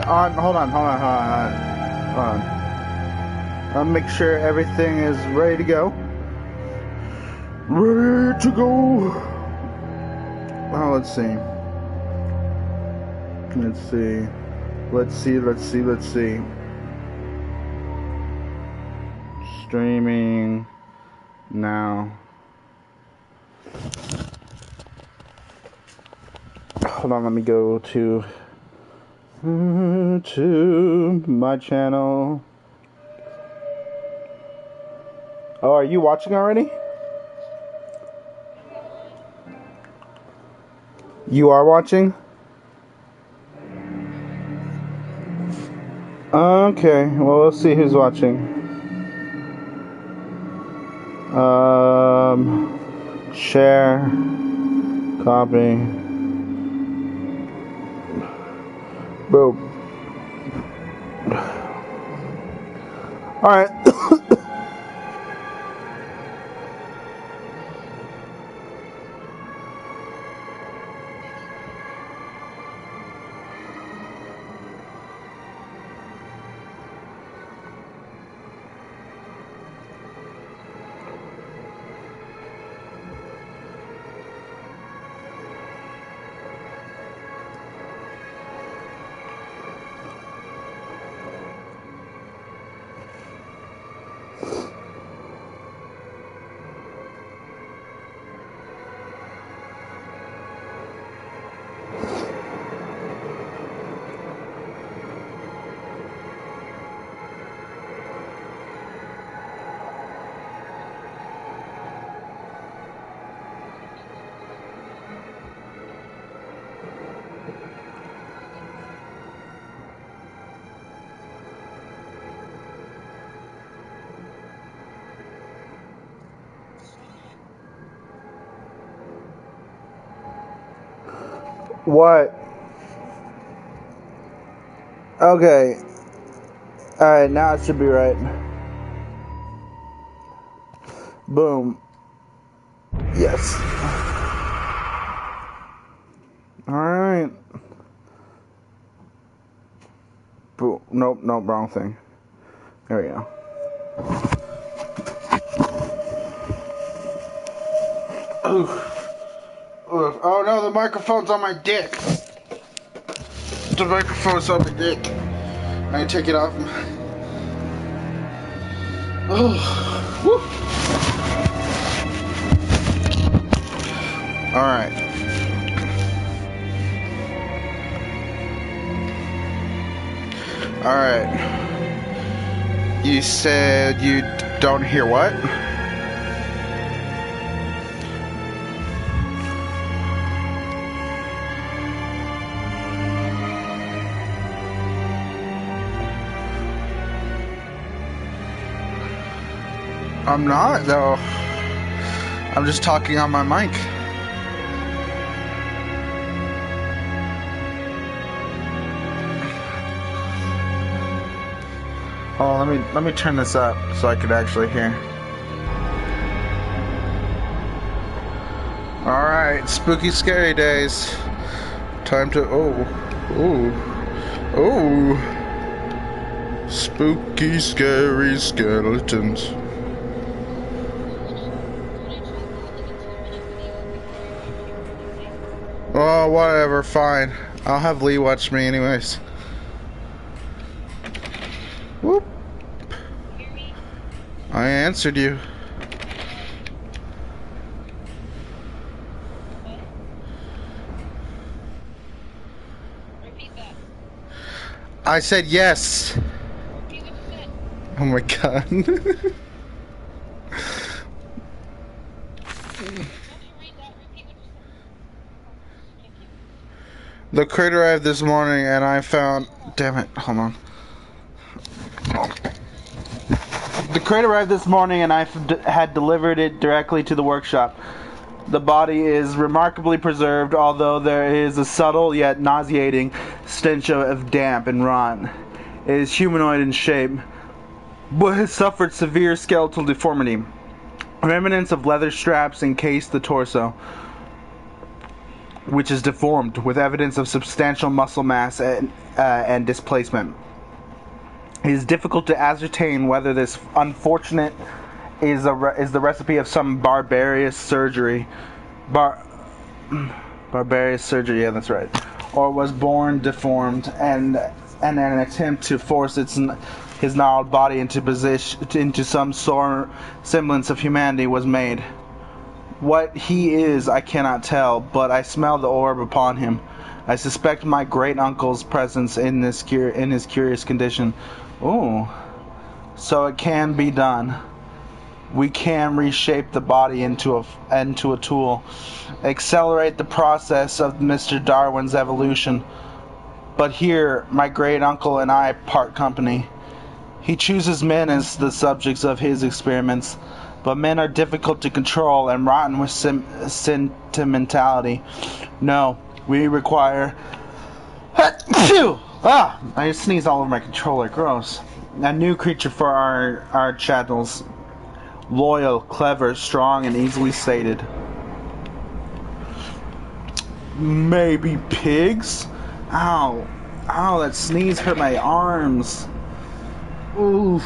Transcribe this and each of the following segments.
on. Hold on. I'll make sure everything is ready to go. Ready to go. Oh, let's see. Let's see. Streaming now. Hold on, let me go to my channel. Oh, are you watching already? You are watching? Okay, well, let's see who's watching. Share, copy, boom. All right. What? Okay. Alright, now it should be right. Boom. Yes. Alright. Boom. Nope, wrong thing. There we go. Ooh. Oh no, the microphone's on my dick. The microphone's on my dick. I take it off. Oh. Woo. Alright. Alright. You said you don't hear what? I'm not, though. I'm just talking on my mic. Oh, let me turn this up so I could actually hear. Alright, spooky scary days. Time to spooky scary skeletons. Oh, whatever, fine. I'll have Lee watch me anyways. Whoop. I answered you. Repeat that. I said yes. Repeat what you said. Oh my god. The crate arrived this morning and I found... Damn it, hold on. The crate arrived this morning and I had delivered it directly to the workshop. The body is remarkably preserved, although there is a subtle yet nauseating stench of damp and rot. It is humanoid in shape, but has suffered severe skeletal deformity. Remnants of leather straps encase the torso. which is deformed, with evidence of substantial muscle mass and displacement. It is difficult to ascertain whether this unfortunate is the recipe of some barbarous surgery. Barbarous surgery, yeah, that's right. Or was born deformed, and an attempt to force his gnarled body into some semblance of humanity was made. What he is, I cannot tell, but I smell the orb upon him. I suspect my great uncle's presence in his curious condition. Ooh, so it can be done. We can reshape the body into a tool, accelerate the process of Mr. Darwin's evolution. But here, my great uncle and I part company. He chooses men as the subjects of his experiments, but men are difficult to control and rotten with sentimentality. No, we require... I just sneezed all over my controller. Gross. A new creature for our chattels. Loyal, clever, strong, and easily sated. Maybe pigs? Ow. Ow, that sneeze hurt my arms. Oof.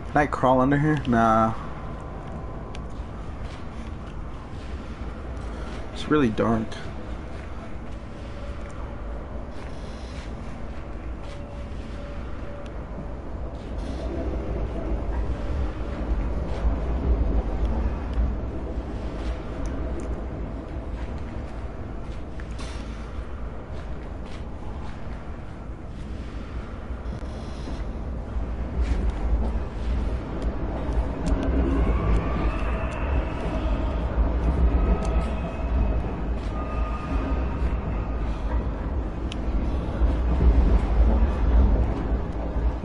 Can I crawl under here? Nah. It's really dark.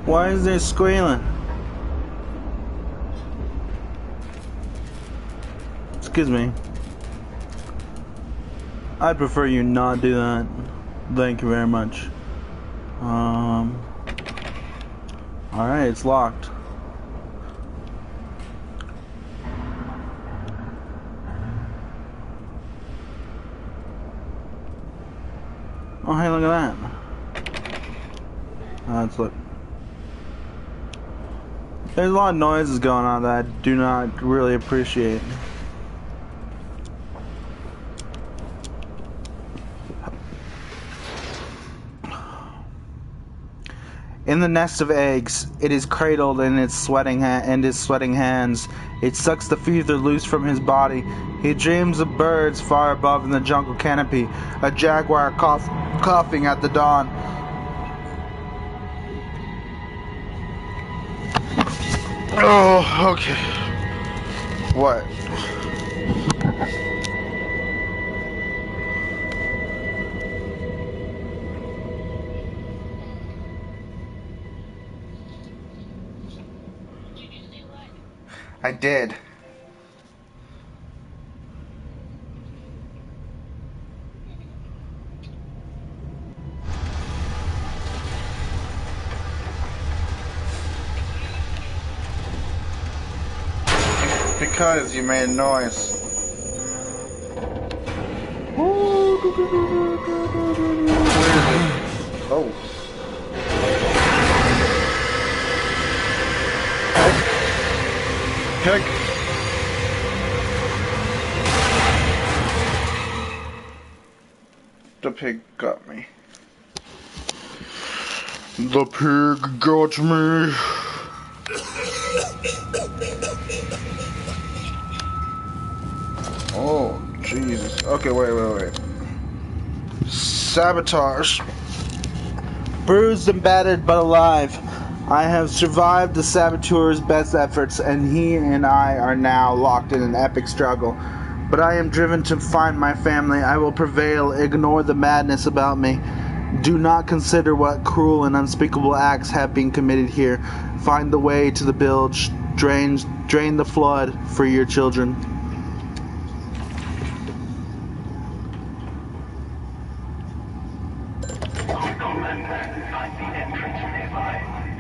Why is there squealing? Excuse me. I'd prefer you not do that. Thank you very much. Alright, it's locked. Oh, hey, look at that. Let's look. There's a lot of noises going on that I do not really appreciate. In the nest of eggs, it is cradled in its sweating hands. It sucks the fever loose from his body. He dreams of birds far above in the jungle canopy, a jaguar coughing at the dawn. Oh, okay. What? I did. Because you made a noise. Where is it? Oh. Heck. The pig got me. The pig got me. Oh, Jesus. Okay, wait. Sabotage. Bruised and battered but alive. I have survived the saboteur's best efforts, and he and I are now locked in an epic struggle. But I am driven to find my family. I will prevail. Ignore the madness about me. Do not consider what cruel and unspeakable acts have been committed here. Find the way to the bilge. Drain the flood for your children.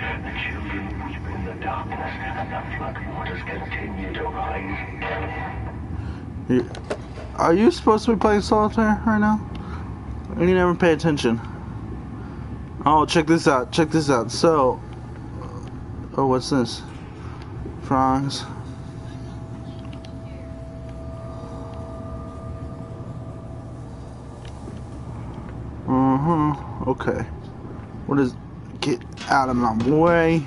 The children weep in the darkness, and the flood waters continue to rise. Are you supposed to be playing solitaire right now? You never pay attention. Oh, check this out. Check this out. So, oh, what's this? Frogs. Okay. What is... Get out of my way.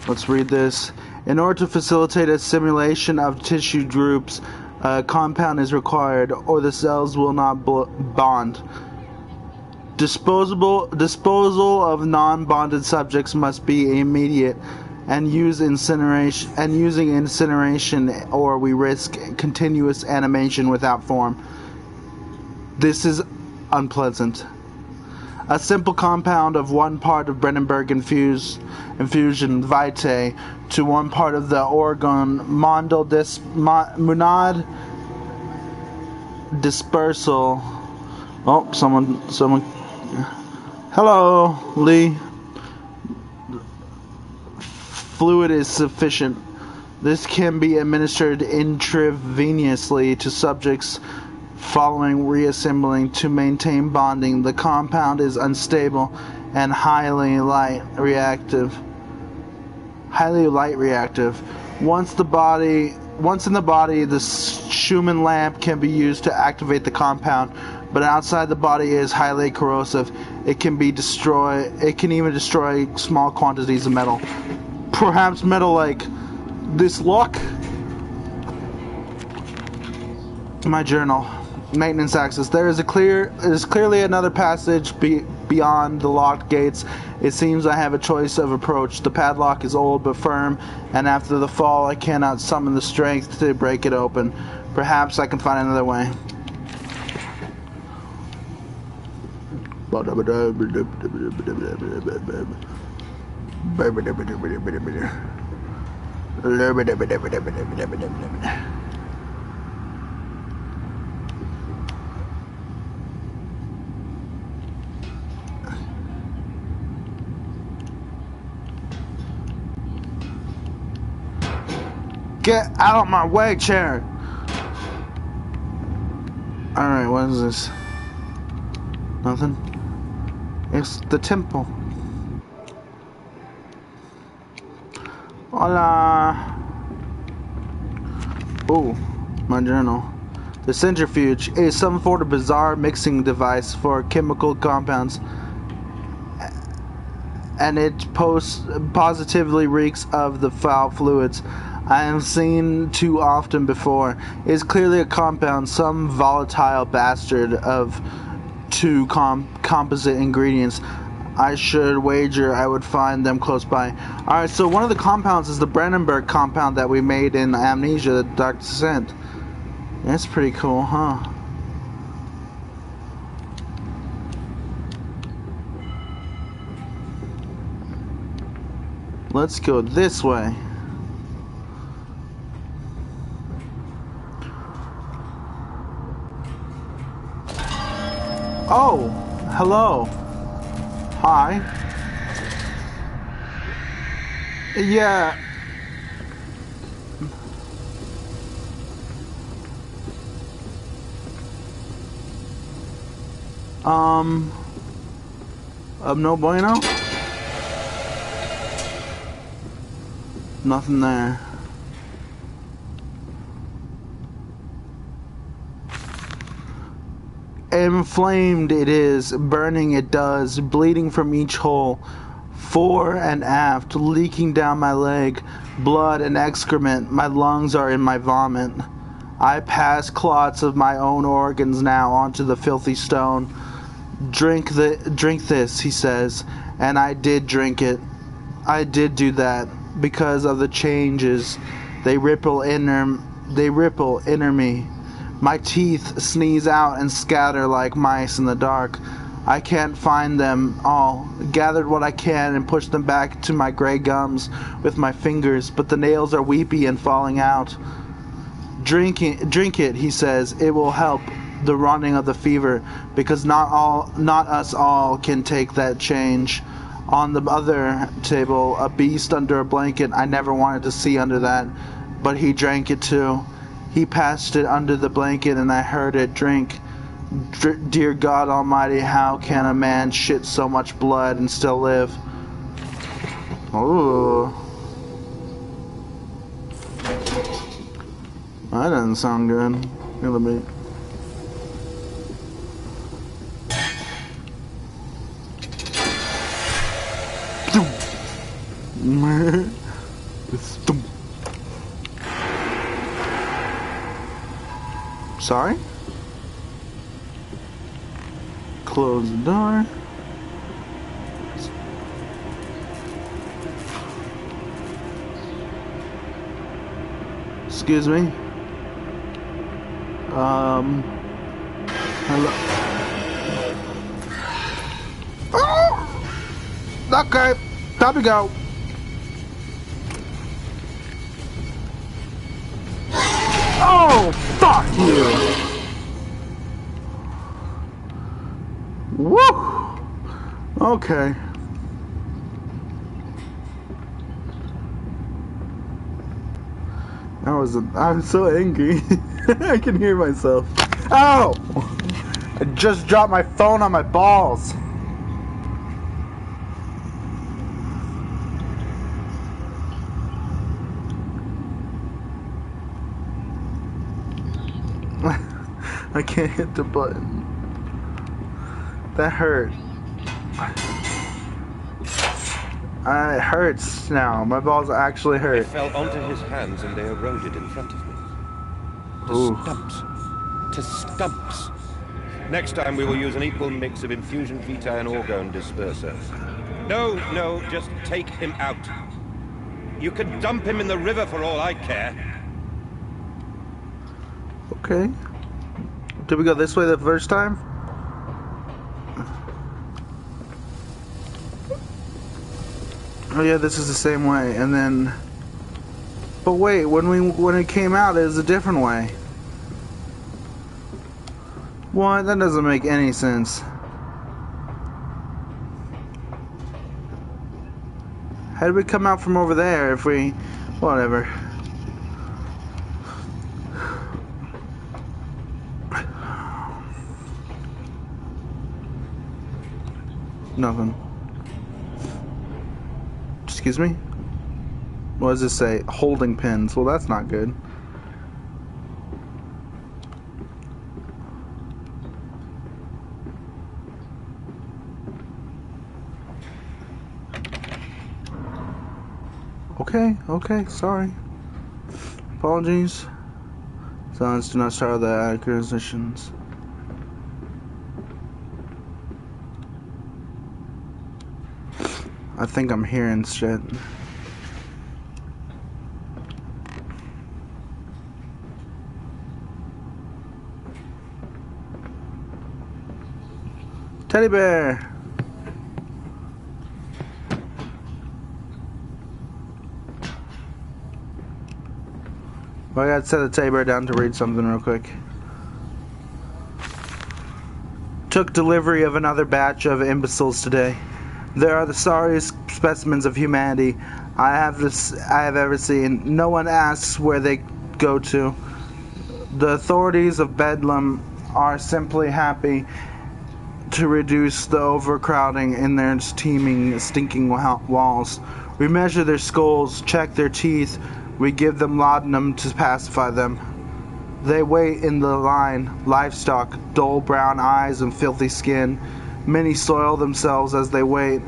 Let's read this. In order to facilitate a simulation of tissue groups, a compound is required, or the cells will not bond. Disposal of non-bonded subjects must be immediate, and using incineration, or we risk continuous animation without form. This is unpleasant. A simple compound of 1 part of Brandenburg infusion vitae to 1 part of the organ monad dispersal. Oh, someone. Hello, Lee. Fluid is sufficient. This can be administered intravenously to subjects following reassembling to maintain bonding. The compound is unstable and highly light reactive. Once in the body, the Schumann lamp can be used to activate the compound, but outside the body is highly corrosive. It can even destroy small quantities of metal. Perhaps metal like this lock. My journal. Maintenance access. There is clearly another passage beyond the locked gates. It seems I have a choice of approach. The padlock is old but firm, and after the fall I cannot summon the strength to break it open. Perhaps I can find another way. Get out of my way, chair! Alright, what is this? Nothing? It's the temple. Hola! Oh, my journal. The centrifuge is some sort of bizarre mixing device for chemical compounds, and it positively reeks of the foul fluids I have seen too often before. It is clearly a compound, some volatile bastard of 2 composite ingredients. I should wager I would find them close by. Alright, so one of the compounds is the Brandenburg compound that we made in Amnesia that Dark Descent. That's pretty cool, huh? Let's go this way. Oh, hello. Hi. Yeah. No bueno? Nothing there. Inflamed it is, burning it does, bleeding from each hole, fore and aft, leaking down my leg, blood and excrement, my lungs are in my vomit. I pass clots of my own organs now onto the filthy stone. Drink this, he says, and I did drink it. I did do that, because of the changes. They ripple inner me. My teeth sneeze out and scatter like mice in the dark. I can't find them all. Gathered what I can and pushed them back to my gray gums with my fingers, but the nails are weepy and falling out. Drink it, he says. It will help the running of the fever, because not us all can take that change. On the other table, a beast under a blanket I never wanted to see under that, but he drank it too. He passed it under the blanket and I heard it drink. Dear God Almighty, how can a man shit so much blood and still live? Ooh. That doesn't sound good. Here, let me... Sorry? Close the door. Excuse me. Hello. Oh! Okay, time to go. Oh, fuck you! Woo! Okay. I'm so angry. I can hear myself. Ow! I just dropped my phone on my balls. I can't hit the button. That hurt. It hurts now. My balls actually hurt. It fell onto his hands and they eroded in front of me. To Ooh. stumps. To stumps. Next time we will use an equal mix of infusion vitae and orgone disperser. No, just take him out. You could dump him in the river for all I care. Okay. Did we go this way the first time? Oh yeah, this is the same way, and then... But wait, when it came out, it was a different way. What? That doesn't make any sense. How did we come out from over there if we... Whatever. Nothing. Excuse me? What does this say? Holding pins. Well, that's not good. Okay, sorry. Apologies. Silence, do not start the acquisitions. I think I'm hearing shit. Teddy bear! Well, I gotta set the teddy bear down to read something real quick. Took delivery of another batch of imbeciles today. They are the sorriest specimens of humanity I have ever seen. No one asks where they go to. The authorities of Bedlam are simply happy to reduce the overcrowding in their teeming, stinking walls. We measure their skulls, check their teeth. We give them laudanum to pacify them. They wait in the line, livestock, dull brown eyes and filthy skin. Many soil themselves as they wait.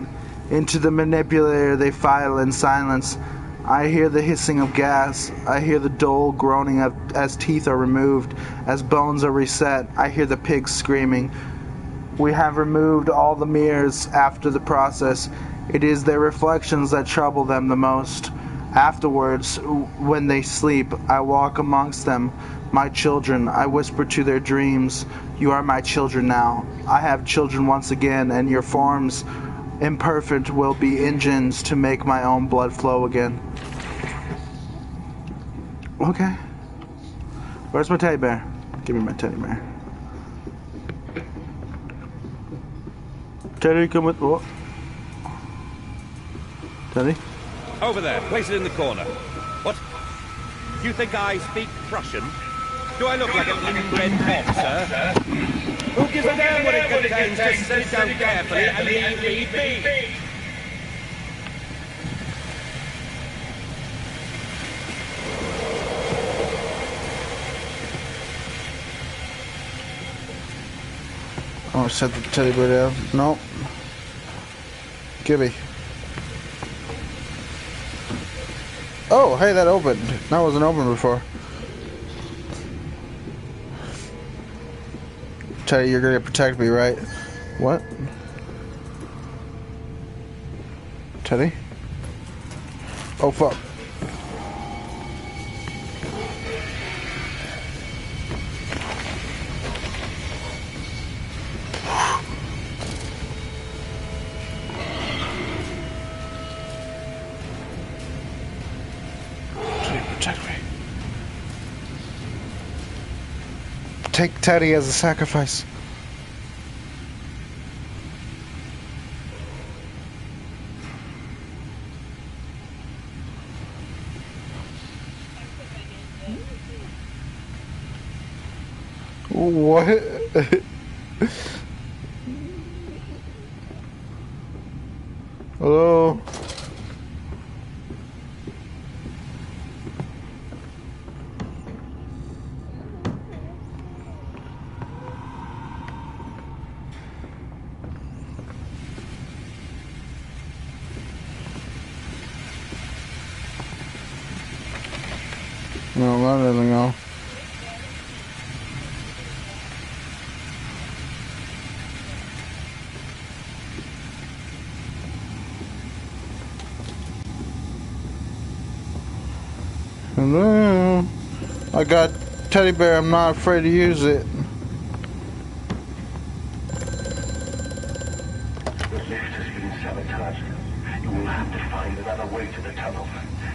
Into the manipulator they file in silence. I hear the hissing of gas. I hear the dull groaning as teeth are removed, as bones are reset. I hear the pigs screaming. We have removed all the mirrors after the process. It is their reflections that trouble them the most. Afterwards, when they sleep, I walk amongst them. My children, I whisper to their dreams, you are my children now. I have children once again, and your forms, imperfect, will be engines to make my own blood flow again. Okay. Where's my teddy bear? Give me my teddy bear. Teddy, come with... Oh. Teddy? Over there. Place it in the corner. What? Do you think I speak Prussian? Do I look like an inbred mob, sir? Who gives a damn what it contains? Just set it down carefully and leave me be. Oh, set the teddy bear down. Nope. Gibby. Oh, hey, that opened. That wasn't open before. Teddy, you're gonna protect me, right? What? Teddy? Oh, fuck. Protect me. Take Teddy as a sacrifice. What? Hello? No, that doesn't go. Hello? I got teddy bear, I'm not afraid to use it. The lift has been sabotaged. You will have to find another way to the tunnel.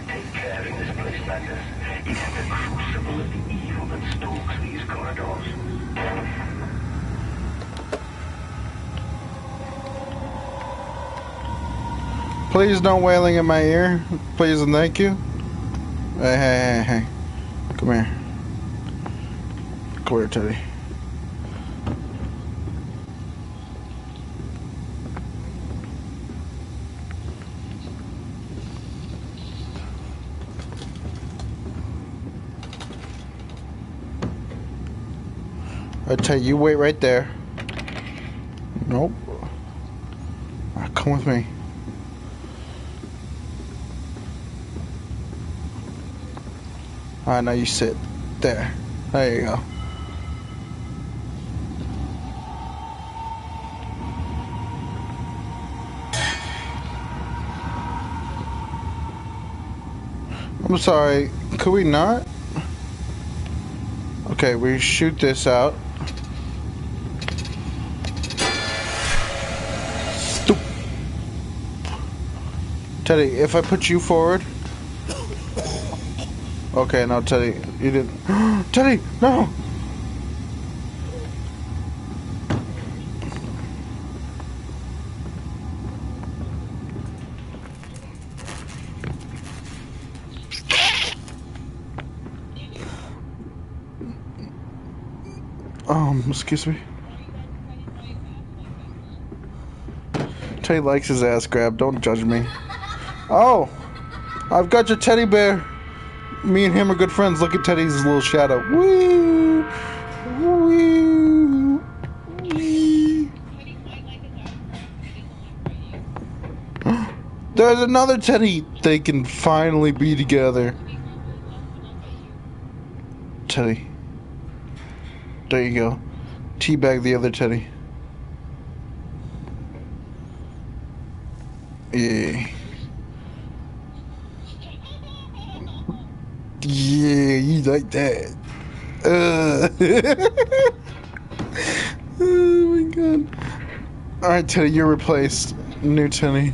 Take care in this place, Landis. It's the crucible of the evil that stalks these corridors. Please no wailing in my ear. Please and thank you. Hey. Come here. Come here, Teddy. I tell you, wait right there. Nope. Come with me. Alright, now you sit there. There you go. I'm sorry, could we not? Okay, we shoot this out. Stupid. Teddy, if I put you forward. Okay, no, Teddy, you didn't. Teddy, no! Excuse me. Teddy likes his ass grabbed. Don't judge me. Oh, I've got your teddy bear. Me and him are good friends. Look at Teddy's little shadow. Woo! Woo! Wee! There's another Teddy. They can finally be together. Teddy. There you go. Teabag the other Teddy. Yeah. Yeah, you like that. Oh my god. Alright, Teddy, you're replaced. New Teddy.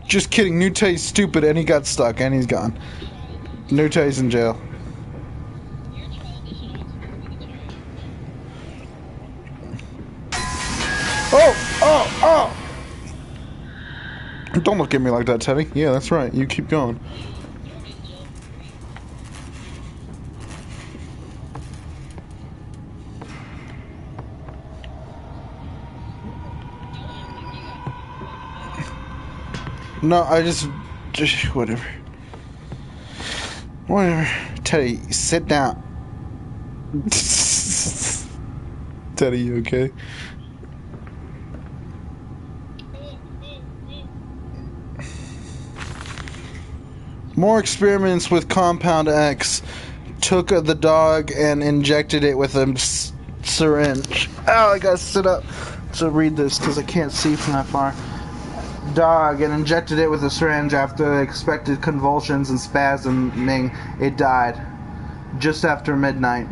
Just kidding, New Teddy's stupid and he got stuck and he's gone. New Teddy's in jail. Oh! Don't look at me like that, Teddy. Yeah, that's right. You keep going. No, I just whatever. Whatever. Teddy, sit down. Teddy, you okay? More experiments with Compound X. Took the dog and injected it with a syringe. Oh, I gotta sit up to read this because I can't see from that far. Dog and injected it with a syringe. After expected convulsions and spasming, it died just after midnight.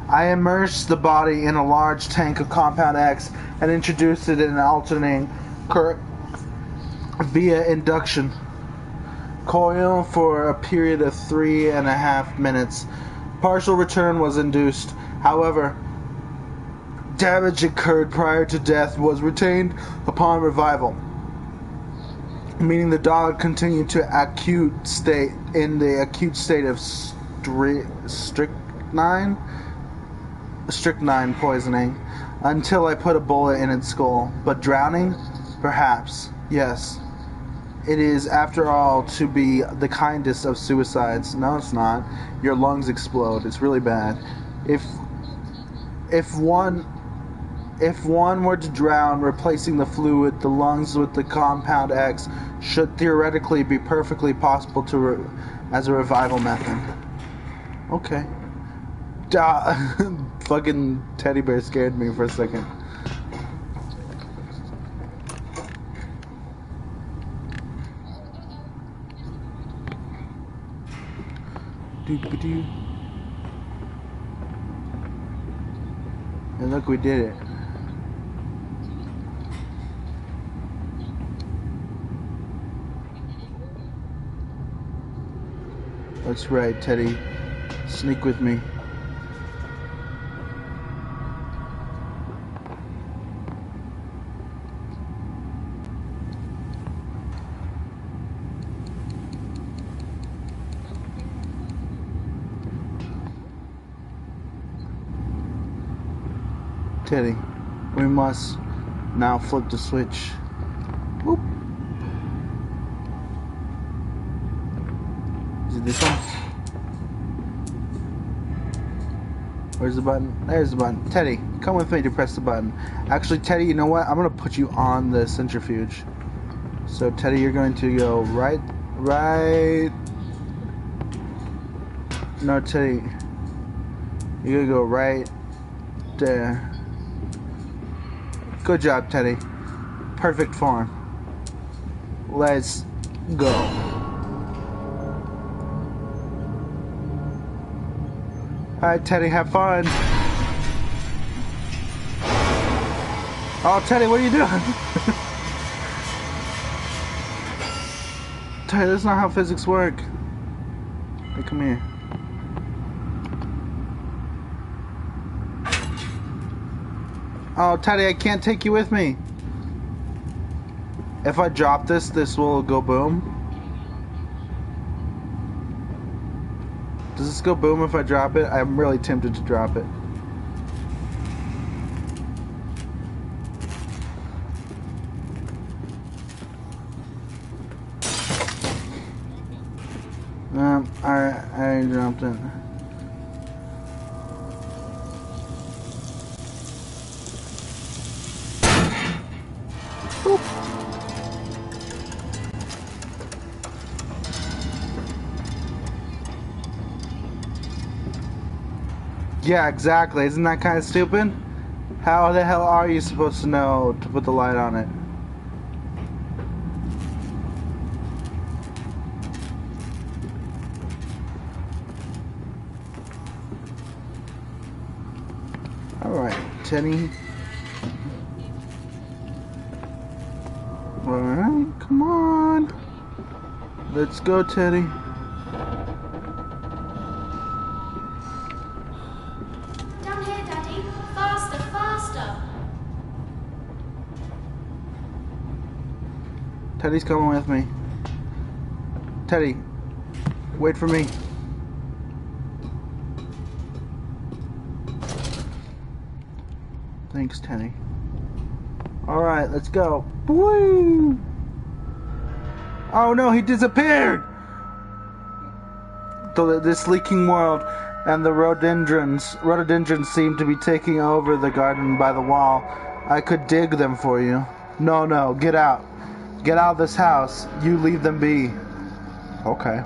I immersed the body in a large tank of Compound X and introduced it in an alternating current via induction coil for a period of 3.5 minutes. Partial return was induced. However, damage incurred prior to death was retained upon revival, meaning the dog continued to acute state of strychnine poisoning until I put a bullet in its skull. But drowning? Perhaps. Yes. It is, after all, to be the kindest of suicides. No, it's not. Your lungs explode. It's really bad. If one were to drown, replacing the fluid, the lungs with the Compound X should theoretically be perfectly possible as a revival method. Okay. Fucking teddy bear scared me for a second. Doop-a-doo. And look, we did it. That's right, Teddy. Sneak with me. Teddy, we must now flip the switch. Whoop. Is it this one? Where's the button? There's the button. Teddy, come with me to press the button. Actually, Teddy, you know what? I'm going to put you on the centrifuge. So, Teddy, you're going to go right. No, Teddy. You're going to go right there. Good job, Teddy. Perfect form. Let's go. Alright, Teddy, have fun. Oh, Teddy, what are you doing? Teddy, that's not how physics work. Hey, come here. Oh, Teddy, I can't take you with me. If I drop this, this will go boom. Does this go boom if I drop it? I'm really tempted to drop it. I dropped it. Boop. Yeah, exactly. Isn't that kind of stupid? How the hell are you supposed to know to put the light on it? Alright, Teddy. Alright, come on. Let's go, Teddy. Down here, Daddy. Faster, faster. Teddy's coming with me. Teddy, wait for me. Thanks, Teddy. Alright, let's go. Woo! Oh no, he disappeared! This leaking world and the rhododendrons seem to be taking over the garden by the wall. I could dig them for you. No, get out. Get out of this house. You leave them be. Okay.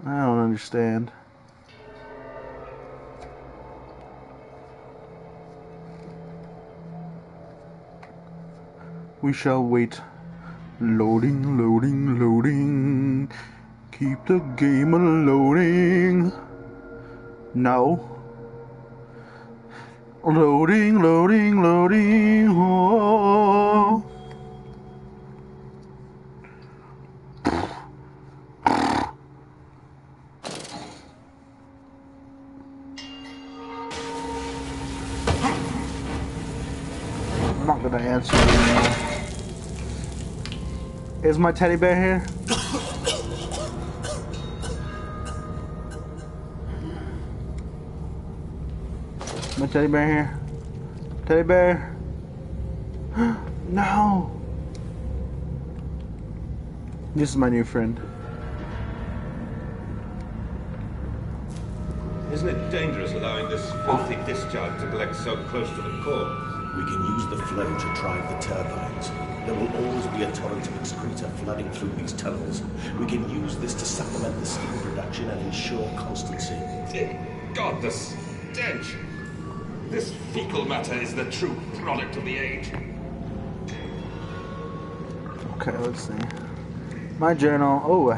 I don't understand. We shall wait. Loading, loading, loading. Keep the game loading. No. Loading, loading, loading. Oh. I'm not gonna answer you anymore. Is my teddy bear here? My teddy bear here? Teddy bear? No! This is my new friend. Isn't it dangerous allowing this filthy discharge to collect so close to the core? We can use the flow to drive the turbines. There will always be a torrent of excreta flooding through these tunnels. We can use this to supplement the steam production and ensure constancy. Dear God, the stench! This fecal matter is the true product of the age. Okay, let's see. My journal. Oh, a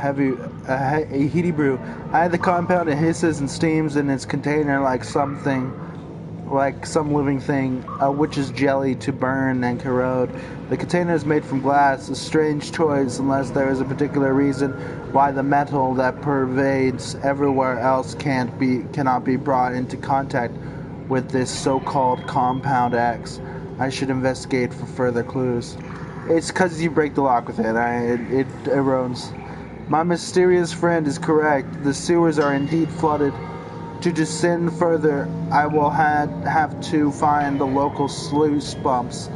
heaty brew. I had the compound. It hisses and steams in its container like some living thing, which is jelly to burn and corrode. The container is made from glass, a strange choice unless there is a particular reason why the metal that pervades everywhere else cannot be brought into contact with this so-called Compound X. I should investigate for further clues. It's because you break the lock with it. It erodes. My mysterious friend is correct. The sewers are indeed flooded. To descend further, I will have to find the local sluice pumps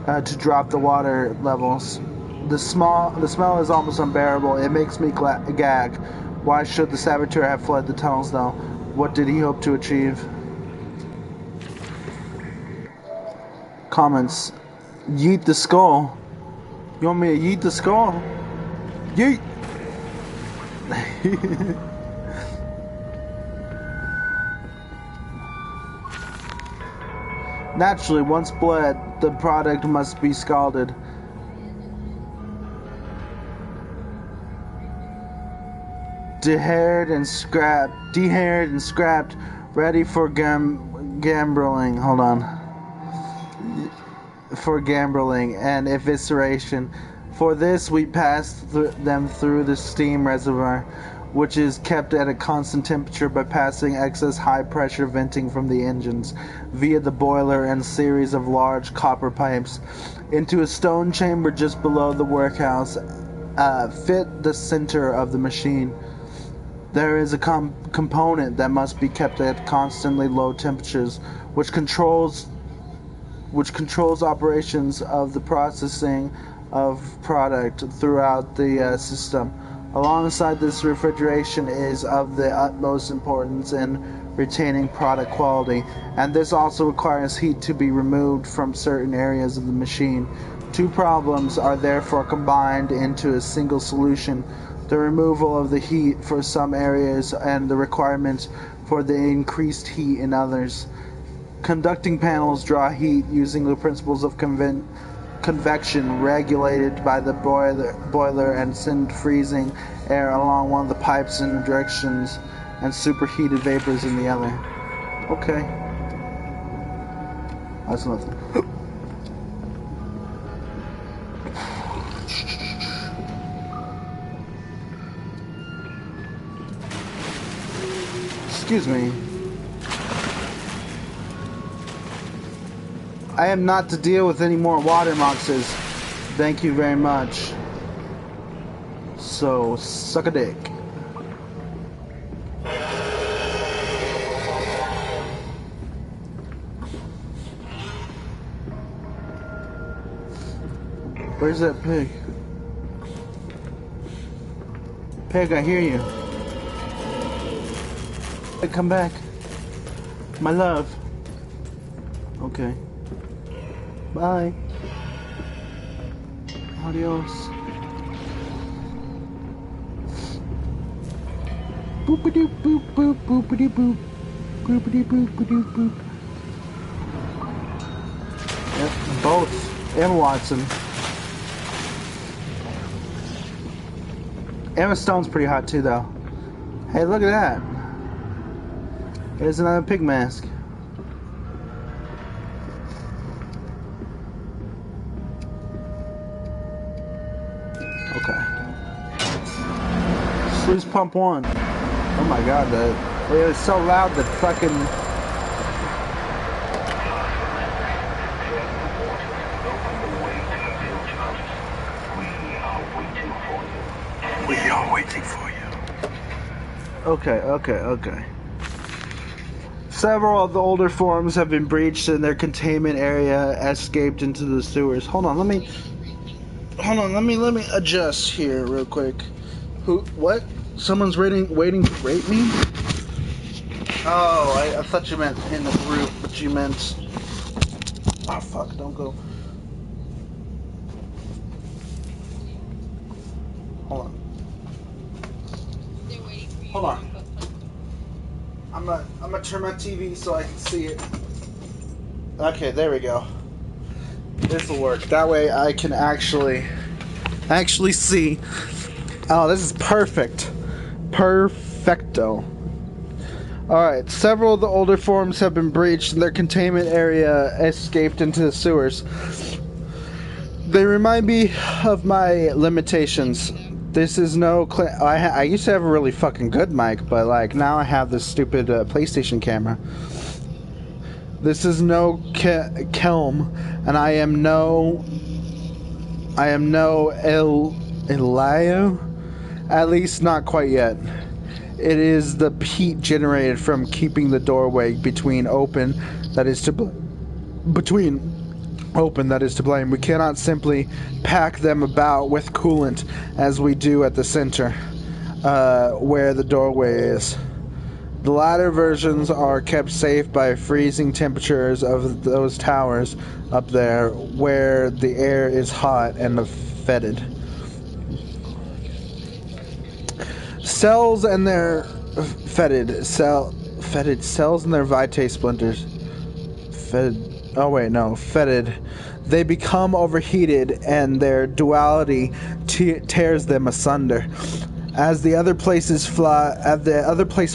to drop the water levels. The smell is almost unbearable. It makes me gag. Why should the saboteur have fled the tunnels, though? What did he hope to achieve? Comments. Yeet the skull. You want me to yeet the skull? Yeet! Naturally, once bled, the product must be scalded. Dehaired and scrapped, ready for gambling. Hold on. For gambling and evisceration. For this, we pass them through the steam reservoir, which is kept at a constant temperature by passing excess high-pressure venting from the engines via the boiler and series of large copper pipes into a stone chamber just below the workhouse, fit the center of the machine. There is a component that must be kept at constantly low temperatures, which controls operations of the processing of product throughout the system. Alongside this, refrigeration is of the utmost importance in retaining product quality, and this also requires heat to be removed from certain areas of the machine. Two problems are therefore combined into a single solution: the removal of the heat for some areas and the requirement for the increased heat in others. Conducting panels draw heat using the principles of convection regulated by the boiler and send freezing air along one of the pipes in directions and superheated vapors in the other. Okay. That's nothing. excuse me. I am not to deal with any more water monsters. Thank you very much. So, suck a dick. Where's that pig? Pig, I hear you. Hey, come back. My love. Okay. Bye. Adios. Boopity boop boop boopity boop. Boopity boopity boop. Yep, both. Emma Watson. Emma Stone's pretty hot too, though. Hey, look at that. There's another pig mask. Okay. Sluice pump 1. Oh my god, it was so loud that fucking... We are waiting for you. Okay. Several of the older forms have been breached and their containment area escaped into the sewers. Hold on, let me adjust here real quick. What? Someone's waiting to rape me? Oh, I thought you meant in the group, but you meant... Oh, fuck, don't go. Hold on. Hold on. I'm gonna turn my TV so I can see it. Okay, there we go. This will work. That way I can actually see. Oh, this is perfect. Perfecto. Alright, several of the older forms have been breached and their containment area escaped into the sewers. They remind me of my limitations. This is no... I used to have a really fucking good mic, but like now I have this stupid PlayStation camera. This is no Kelm, and I am no Elio. At least not quite yet. It is the heat generated from keeping the doorway open that is to blame. We cannot simply pack them about with coolant as we do at the center, where the doorway is. The latter versions are kept safe by freezing temperatures of those towers up there, where the air is hot and fetid. Cells and their fetid cells and their vitae splinters. Fetid. They become overheated, and their duality tears them asunder. As the other place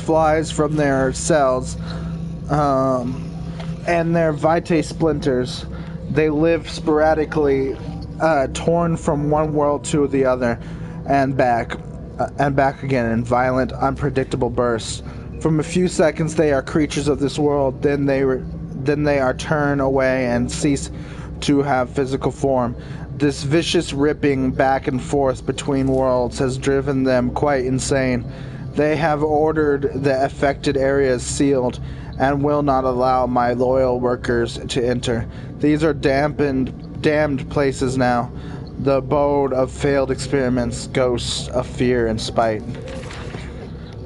flies from their cells, and their vitae splinters, they live sporadically, torn from one world to the other, and back again in violent, unpredictable bursts. From a few seconds, they are creatures of this world. Then they are turned away and cease to have physical form. This vicious ripping back and forth between worlds has driven them quite insane. They have ordered the affected areas sealed and will not allow my loyal workers to enter. These are damned places now, the abode of failed experiments, ghosts of fear and spite.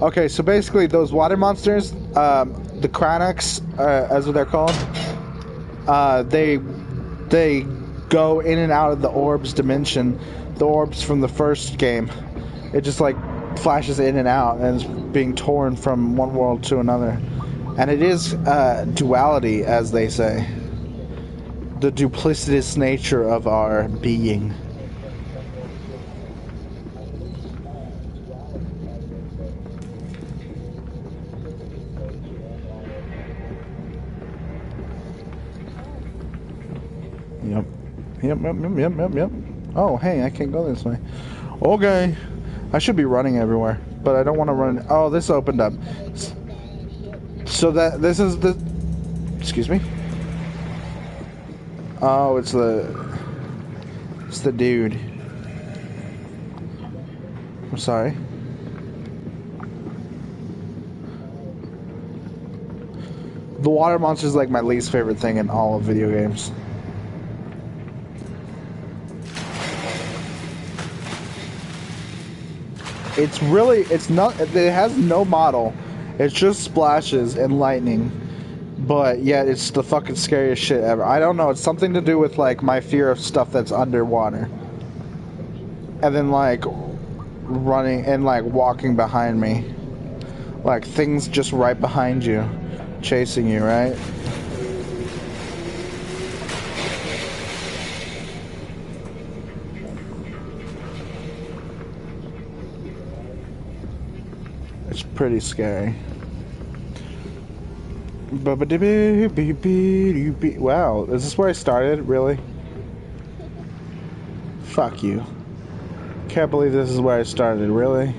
Okay, so basically those water monsters, the Kranax, as what they're called, they go in and out of the orbs dimension, the orbs from the first game. It just like flashes in and out and is being torn from one world to another. And it is duality, as they say. The duplicitous nature of our being. Yep. Oh, hey, I can't go this way. Okay. I should be running everywhere, but I don't want to run. Oh, this opened up. So that this is the. Excuse me. Oh, it's the dude. I'm sorry. The water monster is like my least favorite thing in all of video games. It's not, it has no model. It's just splashes and lightning. But yeah, it's the fucking scariest shit ever. I don't know, it's something to do with like my fear of stuff that's underwater. And then like running and like walking behind me. Like things just right behind you, chasing you, right? It's pretty scary. Wow, is this where I started? Really? Fuck you. Can't believe this is where I started, really?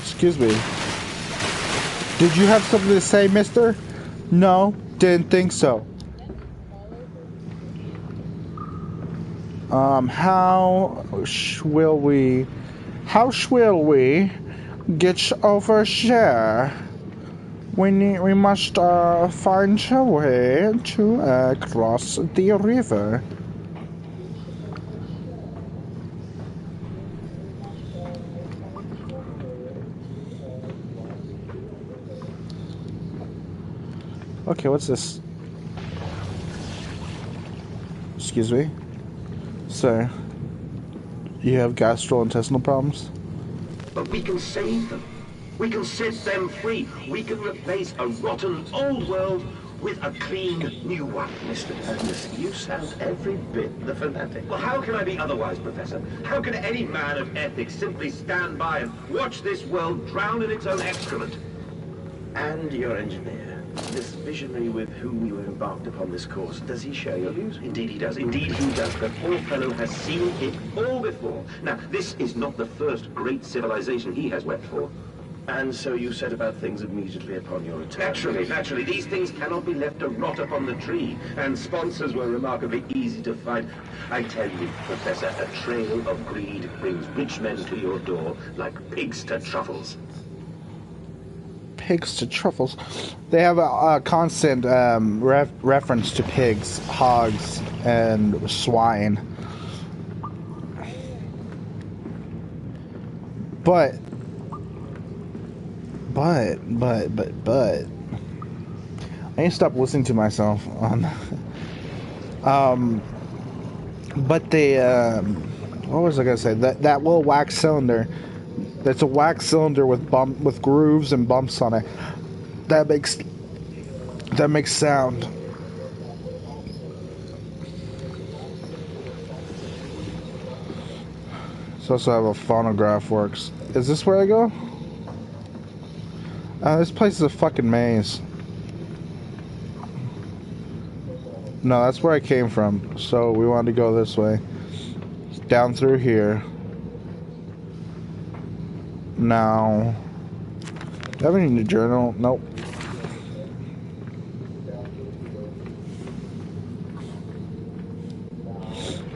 Excuse me. Did you have something to say, mister? No, didn't think so. How will we get over there? We must find a way to cross the river. Okay, what's this? Excuse me? Sir, you have gastrointestinal problems? But we can save them. We can set them free. We can replace a rotten old world with a clean new one. Mr. Madness, you sound every bit the fanatic. Well, how can I be otherwise, Professor? How can any man of ethics simply stand by and watch this world drown in its own excrement? And your engineer, this visionary with whom you have embarked upon this course, does he share your views? Indeed he does. Indeed he does. The poor fellow has seen it all before. Now, this is not the first great civilization he has wept for. And so you set about things immediately upon your return? Naturally. These things cannot be left to rot upon the tree. And sponsors were remarkably easy to find. I tell you, Professor, a trail of greed brings rich men to your door like pigs to truffles. Pigs to truffles. They have a constant reference to pigs, hogs, and swine. But I need to stop listening to myself on. But they what was I gonna say? That little wax cylinder. That's a wax cylinder with grooves and bumps on it. That makes sound. It's also have a phonograph works. Is this where I go? This place is a fucking maze. No, that's where I came from. So we wanted to go this way. Down through here. Now, do I have any new journal? Nope.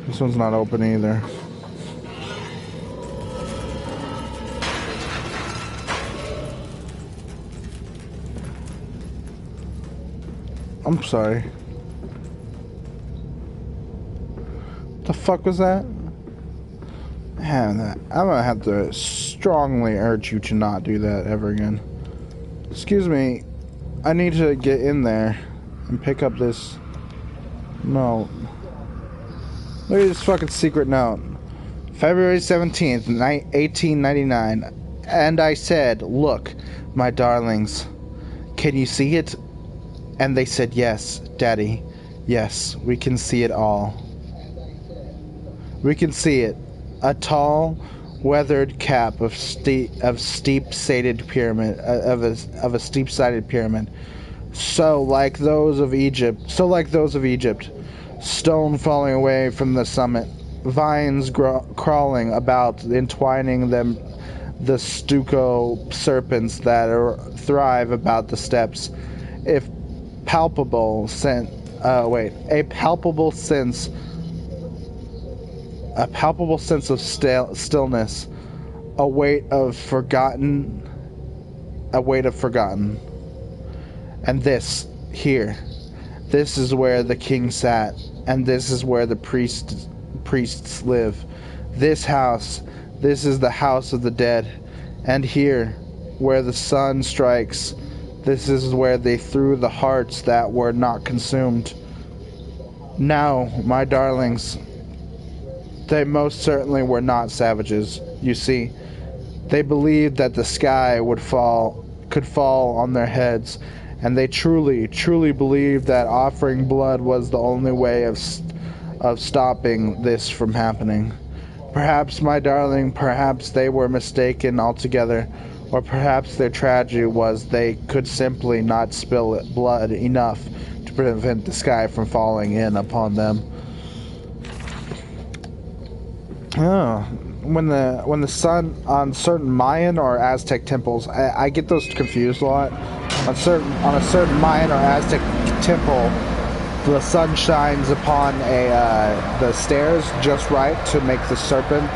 This one's not open either. I'm sorry. What the fuck was that? I'm gonna have to strongly urge you to not do that ever again. Excuse me, I need to get in there and pick up this note. Look at this fucking secret note. February 17th, 1899. And I said, look, my darlings, can you see it? And they said, yes, Daddy. Yes, we can see it all. We can see it. A tall, weathered cap of steep-sided pyramid, of a steep-sided pyramid, So like those of Egypt, stone falling away from the summit, vines crawling about, entwining them, the stucco serpents that thrive about the steps. If palpable sen- wait, a palpable sense of stillness, a weight of forgotten, and this here. This is where the king sat, and this is where the priests live. This house, this is the house of the dead, and here, where the sun strikes, this is where they threw the hearts that were not consumed. Now, my darlings, they most certainly were not savages. You see, they believed that the sky could fall on their heads, and they truly believed that offering blood was the only way of stopping this from happening. Perhaps, my darling, perhaps they were mistaken altogether, or perhaps their tragedy was they could simply not spill blood enough to prevent the sky from falling in upon them. Oh, when the sun on certain Mayan or Aztec temples, I get those confused a lot. On a certain Mayan or Aztec temple, the sun shines upon the stairs just right to make the serpent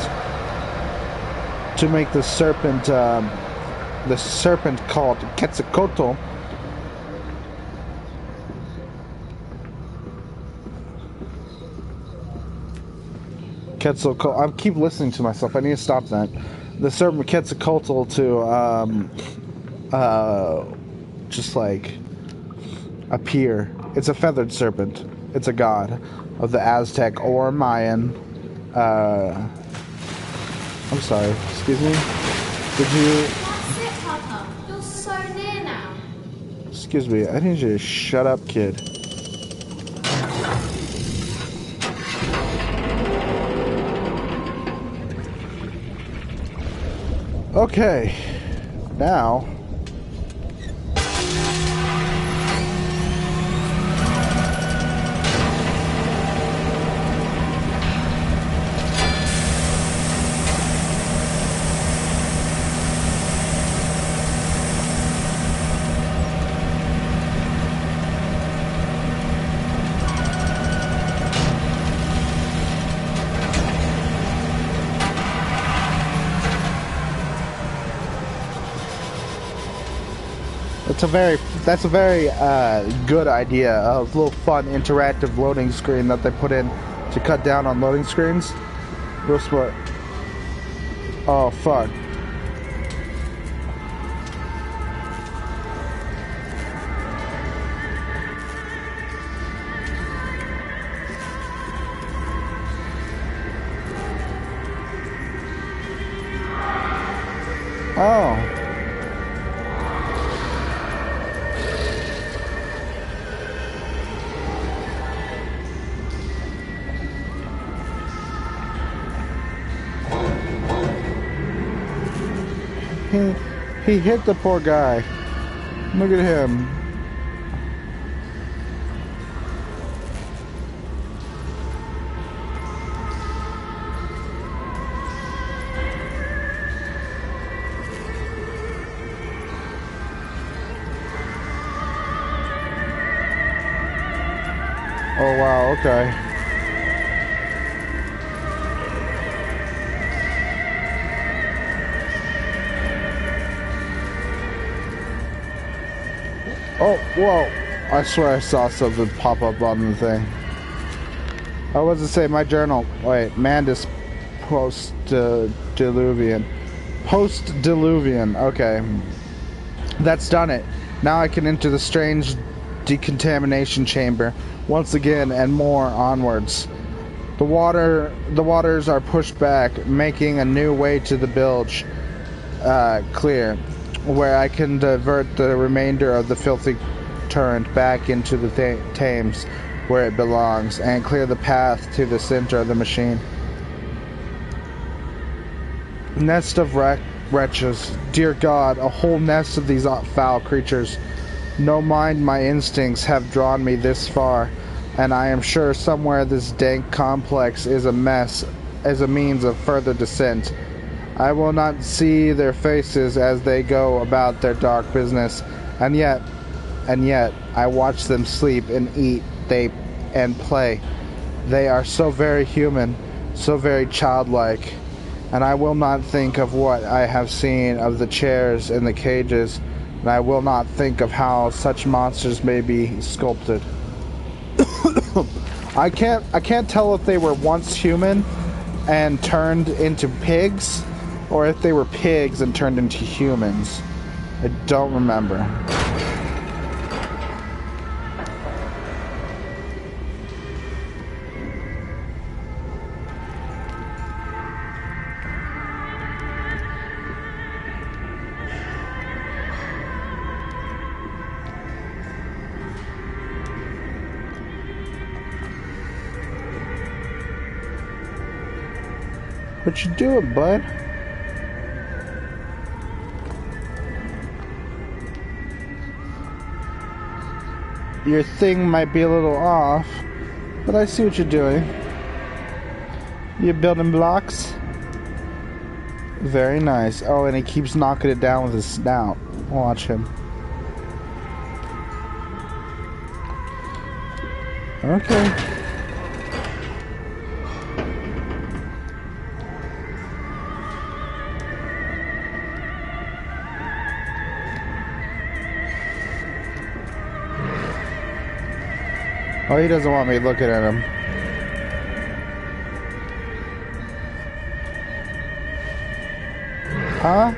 called Quetzalcoatl. I keep listening to myself. I need to stop that. The serpent Quetzalcoatl to just like appear. It's a feathered serpent. It's a god of the Aztec or Mayan. I'm sorry. Excuse me. Did you? That's it, Papa. You're so near now. Excuse me. I need you to shut up, kid. Okay. Now. That's a very good idea. A little fun interactive loading screen that they put in to cut down on loading screens. Real smart. Oh fuck. Oh. He hit the poor guy. Look at him. Oh wow, okay. Oh, whoa. I swear I saw something pop up on the thing. I was to say my journal. Wait, Mandus post-diluvian. Post-diluvian, okay. That's done it. Now I can enter the strange decontamination chamber once again and more onwards. The waters are pushed back, making a new way to the bilge clear, where I can divert the remainder of the filthy torrent back into the Thames where it belongs, and clear the path to the center of the machine. Nest of wretches. Dear God, a whole nest of these foul creatures. No mind my instincts have drawn me this far, and I am sure somewhere this dank complex is a means of further descent. I will not see their faces as they go about their dark business, and yet, I watch them sleep and eat, and play. They are so very human, so very childlike, and I will not think of what I have seen of the chairs and the cages, and I will not think of how such monsters may be sculpted. I can't tell if they were once human and turned into pigs, or if they were pigs and turned into humans. I don't remember. What you doing, bud? Your thing might be a little off, but I see what you're doing. You building blocks? Very nice. Oh, and he keeps knocking it down with his snout. Watch him. Okay. Oh, he doesn't want me looking at him. Huh?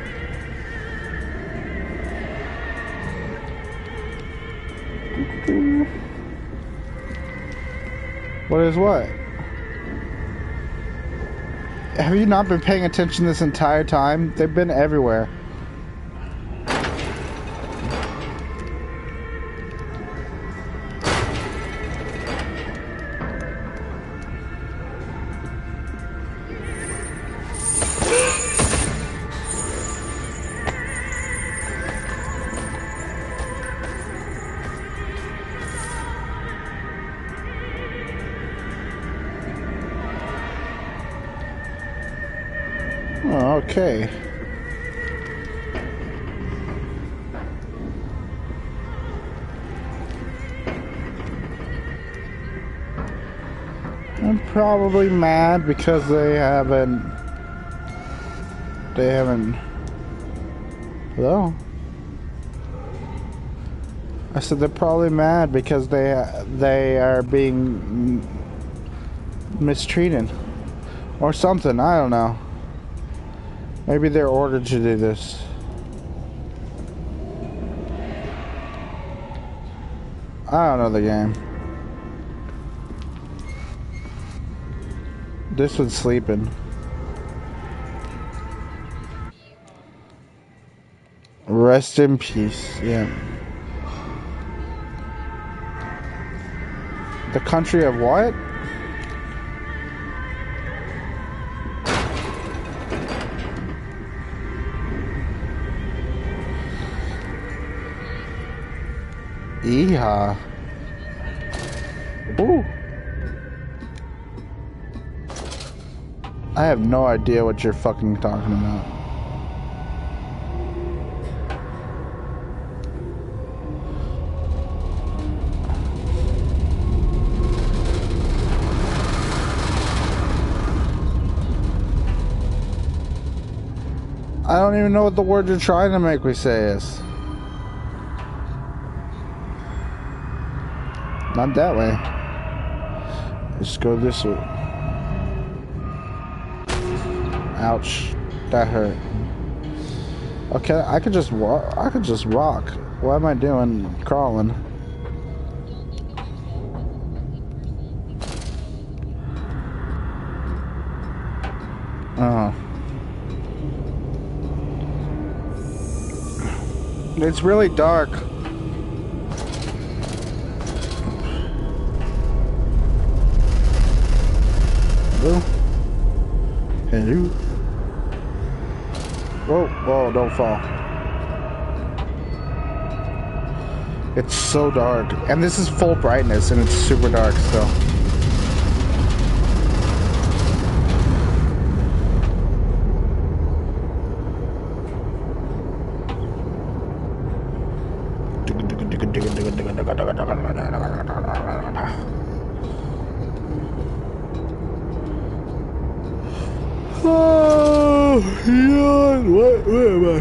What is what? Have you not been paying attention this entire time? They've been everywhere. Oh, okay. I'm probably mad because they haven't. Hello? I said they're probably mad because they are being mistreated or something. I don't know. Maybe they're ordered to do this. I don't know the game. This one's sleeping. Rest in peace. Yeah. The country of what? Yeehaw. Ooh. I have no idea what you're fucking talking about. I don't even know what the word you're trying to make me say is. Not that way. Let's go this way. Ouch. That hurt. Okay, I could just walk. I could just rock. What am I doing? Crawling. Oh. It's really dark. Hello? Hello? Whoa, whoa, don't fall. It's so dark. And this is full brightness and it's super dark still. Oh, yeah. Where am I?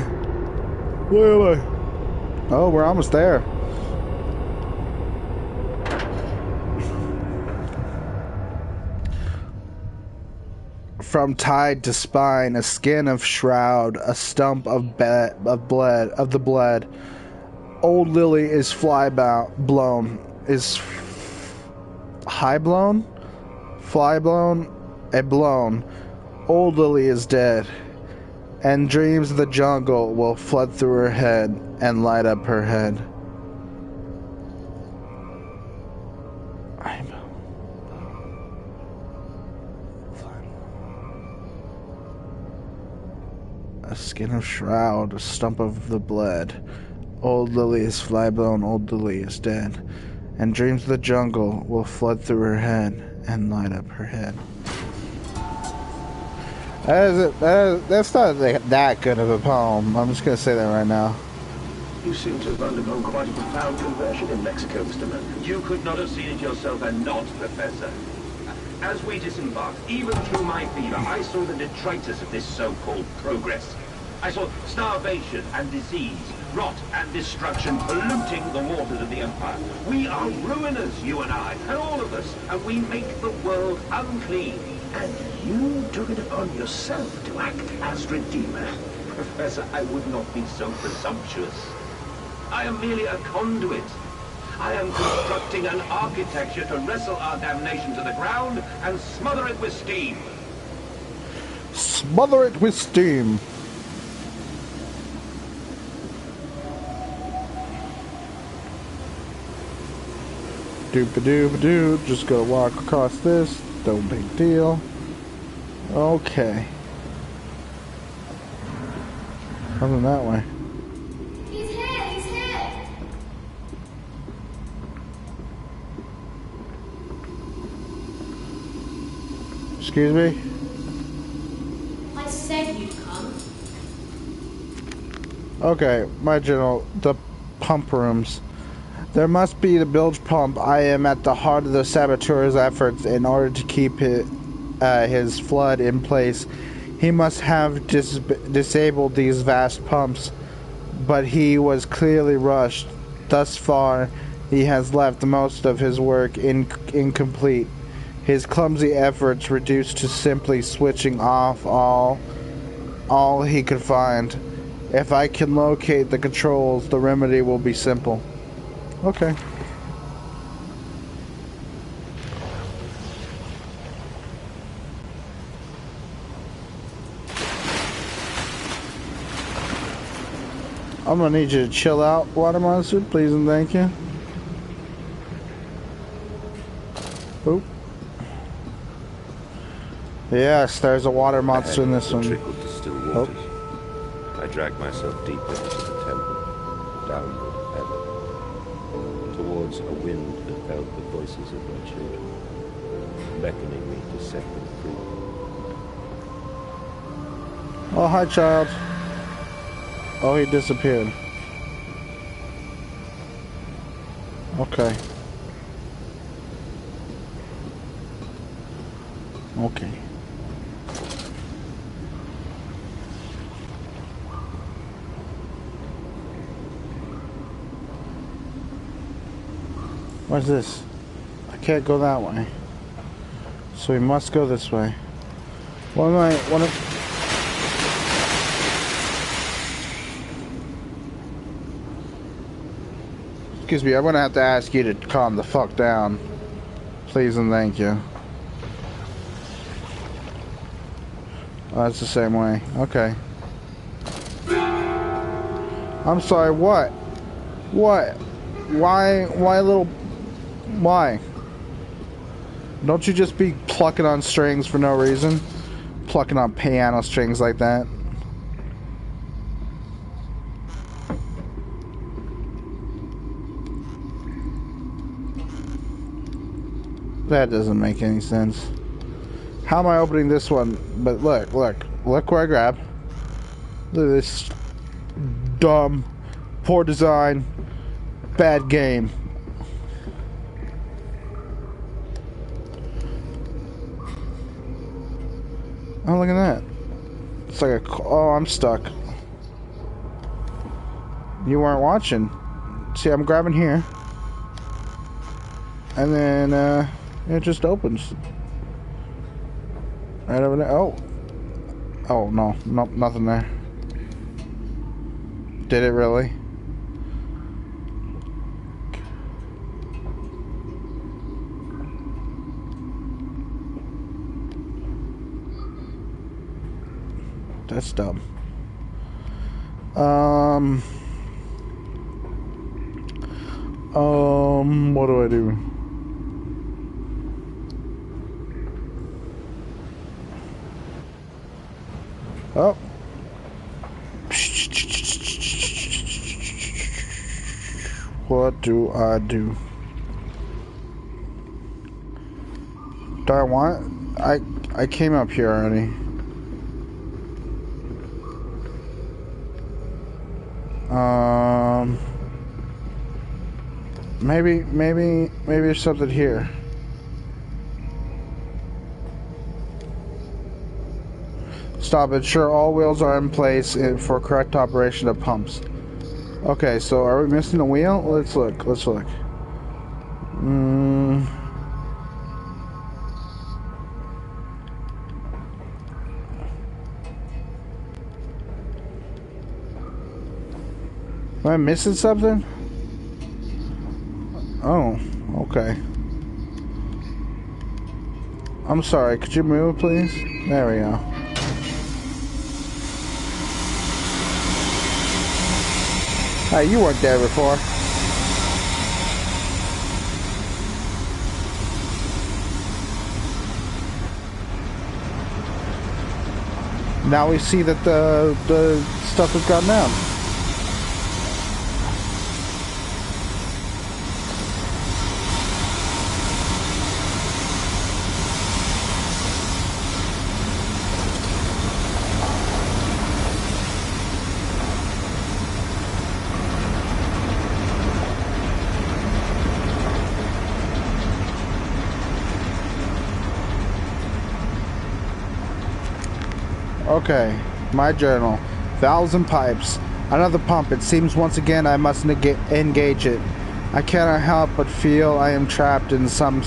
Where am I? Oh, we're almost there. From tide to spine, a skin of shroud, a stump of the blood. Old Lily is blown. Is high blown? Fly blown? A blown. Old Lily is dead. And dreams of the jungle will flood through her head and light up her head. A skin of shroud, a stump of the blood. Old Lily is fly-blown, old Lily is dead. And dreams of the jungle will flood through her head and light up her head. That's not that good of a poem. I'm just going to say that right now. You seem to have undergone quite a profound conversion in Mexico, Mr. Mann. You could not have seen it yourself and not, Professor. As we disembarked, even through my fever, I saw the detritus of this so-called progress. I saw starvation and disease, rot and destruction polluting the waters of the Empire. We are ruiners, you and I, and all of us, and we make the world unclean. And you took it upon yourself to act as Redeemer. Professor, I would not be so presumptuous. I am merely a conduit. I am constructing an architecture to wrestle our damnation to the ground and smother it with steam. Smother it with steam. Doop-a-doop-a-doo. Just gotta walk across this. No big deal. Okay. Coming that way. He's here! He's here! Excuse me? I said you'd come. Okay, my general, the pump rooms. There must be the bilge pump. I am at the heart of the saboteur's efforts in order to keep his flood in place. He must have disabled these vast pumps, but he was clearly rushed. Thus far, he has left most of his work incomplete. His clumsy efforts reduced to simply switching off all he could find. If I can locate the controls, the remedy will be simple. Okay. I'm gonna need you to chill out, water monster, please and thank you. Oop. Yes, there's a water monster in this one. Trickled to still waters. I dragged myself deeper into the temple, downward ever, towards a wind that held the voices of my children, beckoning me to set them free. Oh, hi, child. Oh, he disappeared. Okay. Okay. What's this? I can't go that way. So we must go this way. What am I... Excuse me, I'm gonna have to ask you to calm the fuck down. Please and thank you. Oh, that's the same way. Okay. I'm sorry, what? What? Why little... Why? Don't you just be plucking on strings for no reason? Plucking on piano strings like that. That doesn't make any sense. How am I opening this one? But look where I grab. Look at this dumb, poor design, bad game. Oh, look at that. It's like a... Oh, I'm stuck. You weren't watching. See, I'm grabbing here. And then, it just opens. Right over there. Oh. Oh, no. Nope, nothing there. Did it really? That's dumb. What do I do? Oh. What do I do? Do I want? I came up here already. Maybe there's something here. Stop. Ensure all wheels are in place for correct operation of pumps. Okay, so are we missing a wheel? Let's look. Am I missing something? Oh, okay. I'm sorry, could you move, please? There we go. Hey, you weren't there before. Now we see that the stuff has gone down. Okay, my journal. Valves and pipes. Another pump. It seems once again I must engage it. I cannot help but feel I am trapped in some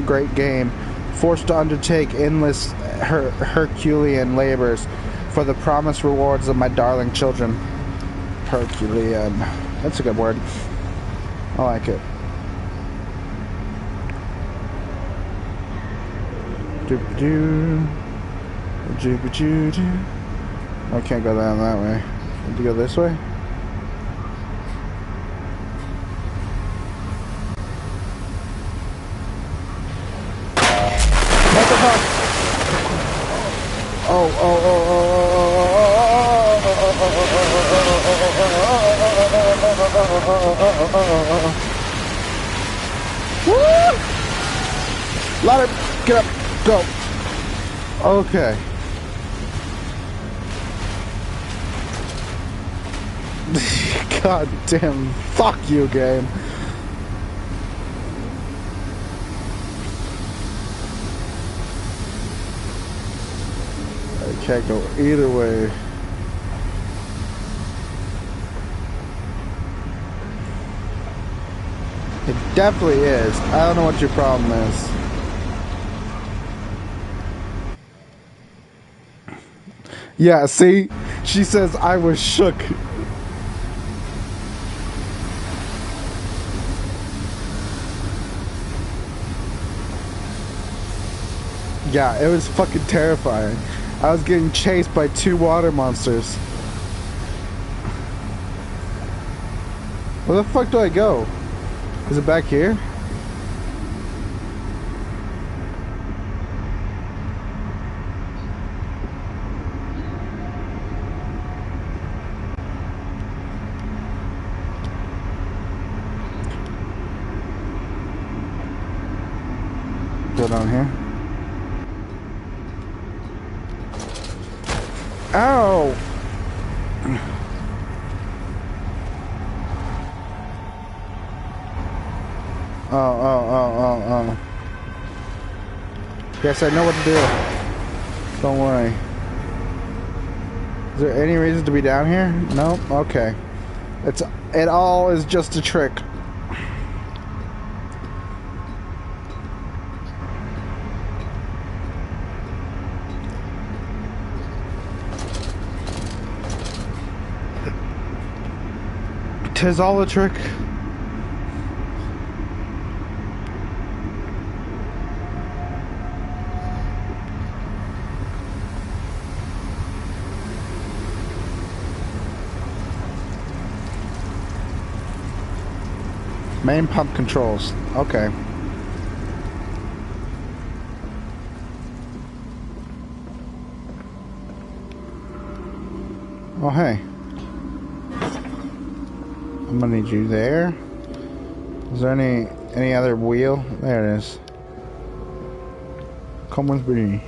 great game, forced to undertake endless Herculean labors for the promised rewards of my darling children. Herculean. That's a good word. I like it. Doop-doo. I can't go down that way. Need to go this way? What the fuck? Woo! Ladder, get up, go. Okay. God damn, fuck you, game. I can't go either way. It definitely is. I don't know what your problem is. Yeah, see? She says I was shook. Yeah, it was fucking terrifying. I was getting chased by 2 water monsters. Where the fuck do I go? Is it back here? Go down here. Ow! Oh. Yes, I know what to do. Don't worry. Is there any reason to be down here? Nope. Okay. It all is just a trick. Tis all a trick. Main pump controls. Okay. Oh, hey. I'm gonna need you there. Is there any other wheel? There it is. Come with me.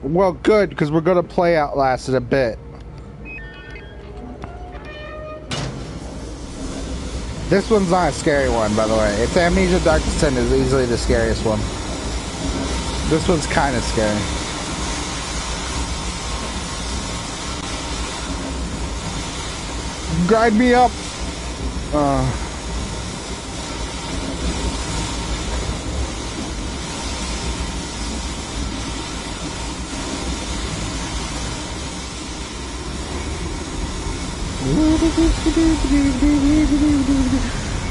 Well, good, because we're gonna play Outlast in a bit. This one's not a scary one, by the way. It's Amnesia Dark Descent is easily the scariest one. This one's kind of scary. Grind me up!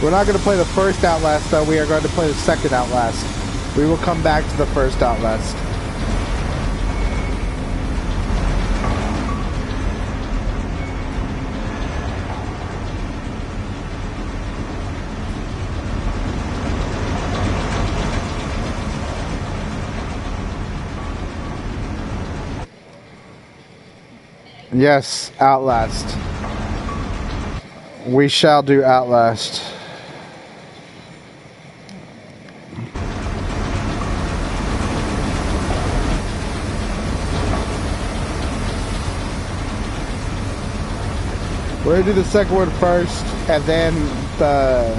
We're not going to play the first Outlast, though. We are going to play the second Outlast. We will come back to the first Outlast. Yes, Outlast. We shall do Outlast. We're gonna do the second one first, and then we're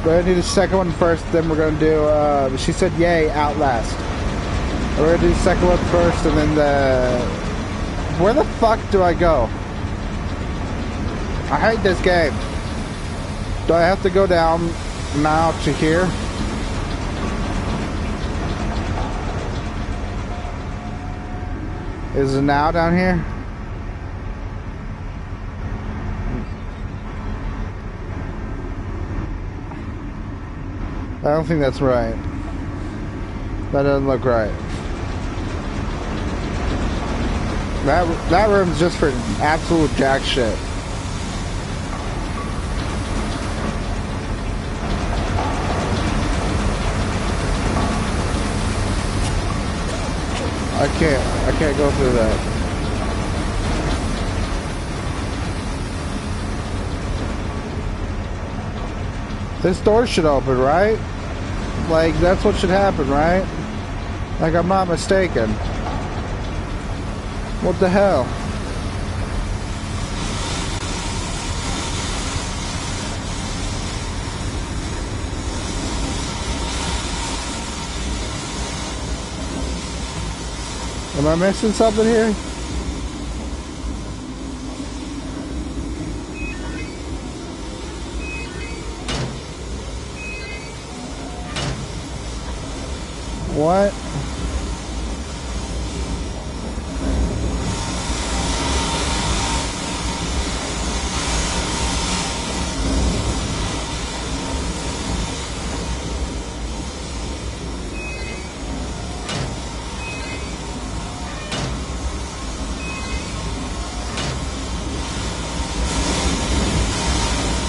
gonna do the second one first, then we're gonna do, she said yay, Outlast. We're gonna do the second one first, and then where the fuck do I go? I hate this game. Do I have to go down now to here? Is it now down here? I don't think that's right. That doesn't look right. That room's just for absolute jack shit. I can't go through that. This door should open, right? Like, that's what should happen, right? Like, I'm not mistaken. What the hell? Am I missing something here? What?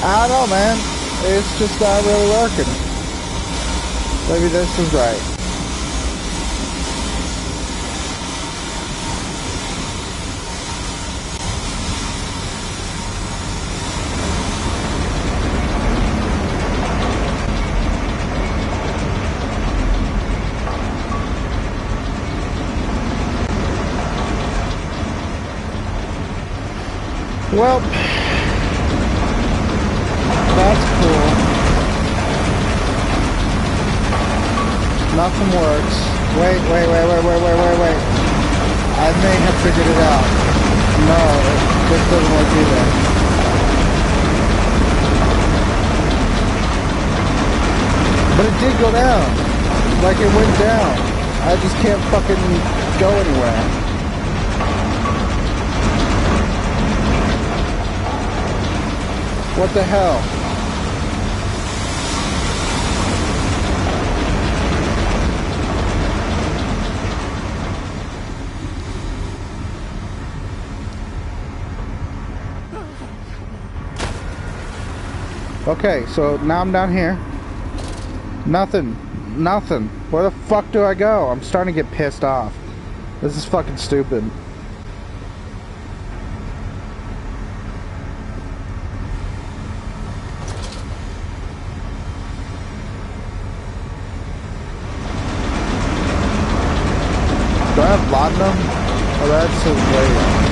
I don't know, man. It's just not really working. Maybe this is right. Well, that's cool. Nothing works. Wait. I may have figured it out. No, this doesn't work either. But it did go down. Like it went down. I just can't fucking go anywhere. What the hell? Okay, so now I'm down here. Nothing. Where the fuck do I go? I'm starting to get pissed off. This is fucking stupid. Do I have laudanum? Oh, that's his way.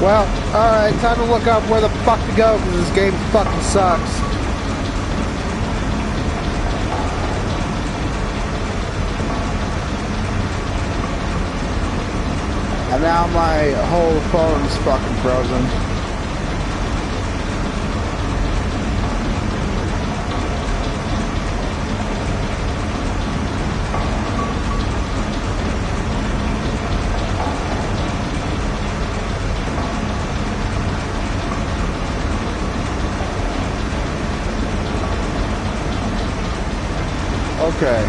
Well, alright, time to look up where the fuck to go, because this game fucking sucks. And now my whole phone's fucking frozen. Okay.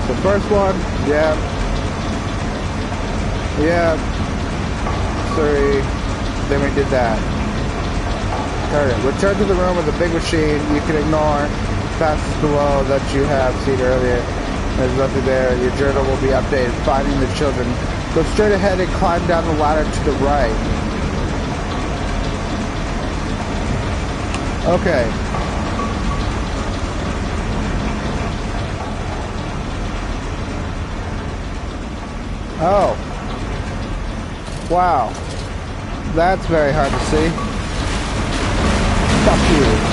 The first one, yeah. 3. Then we did that. Alright, return to the room with the big machine. You can ignore passes below that you have seen earlier. There's nothing there. Your journal will be updated. Finding the children. Go straight ahead and climb down the ladder to the right. Okay. Oh. Wow. That's very hard to see. Fuck you.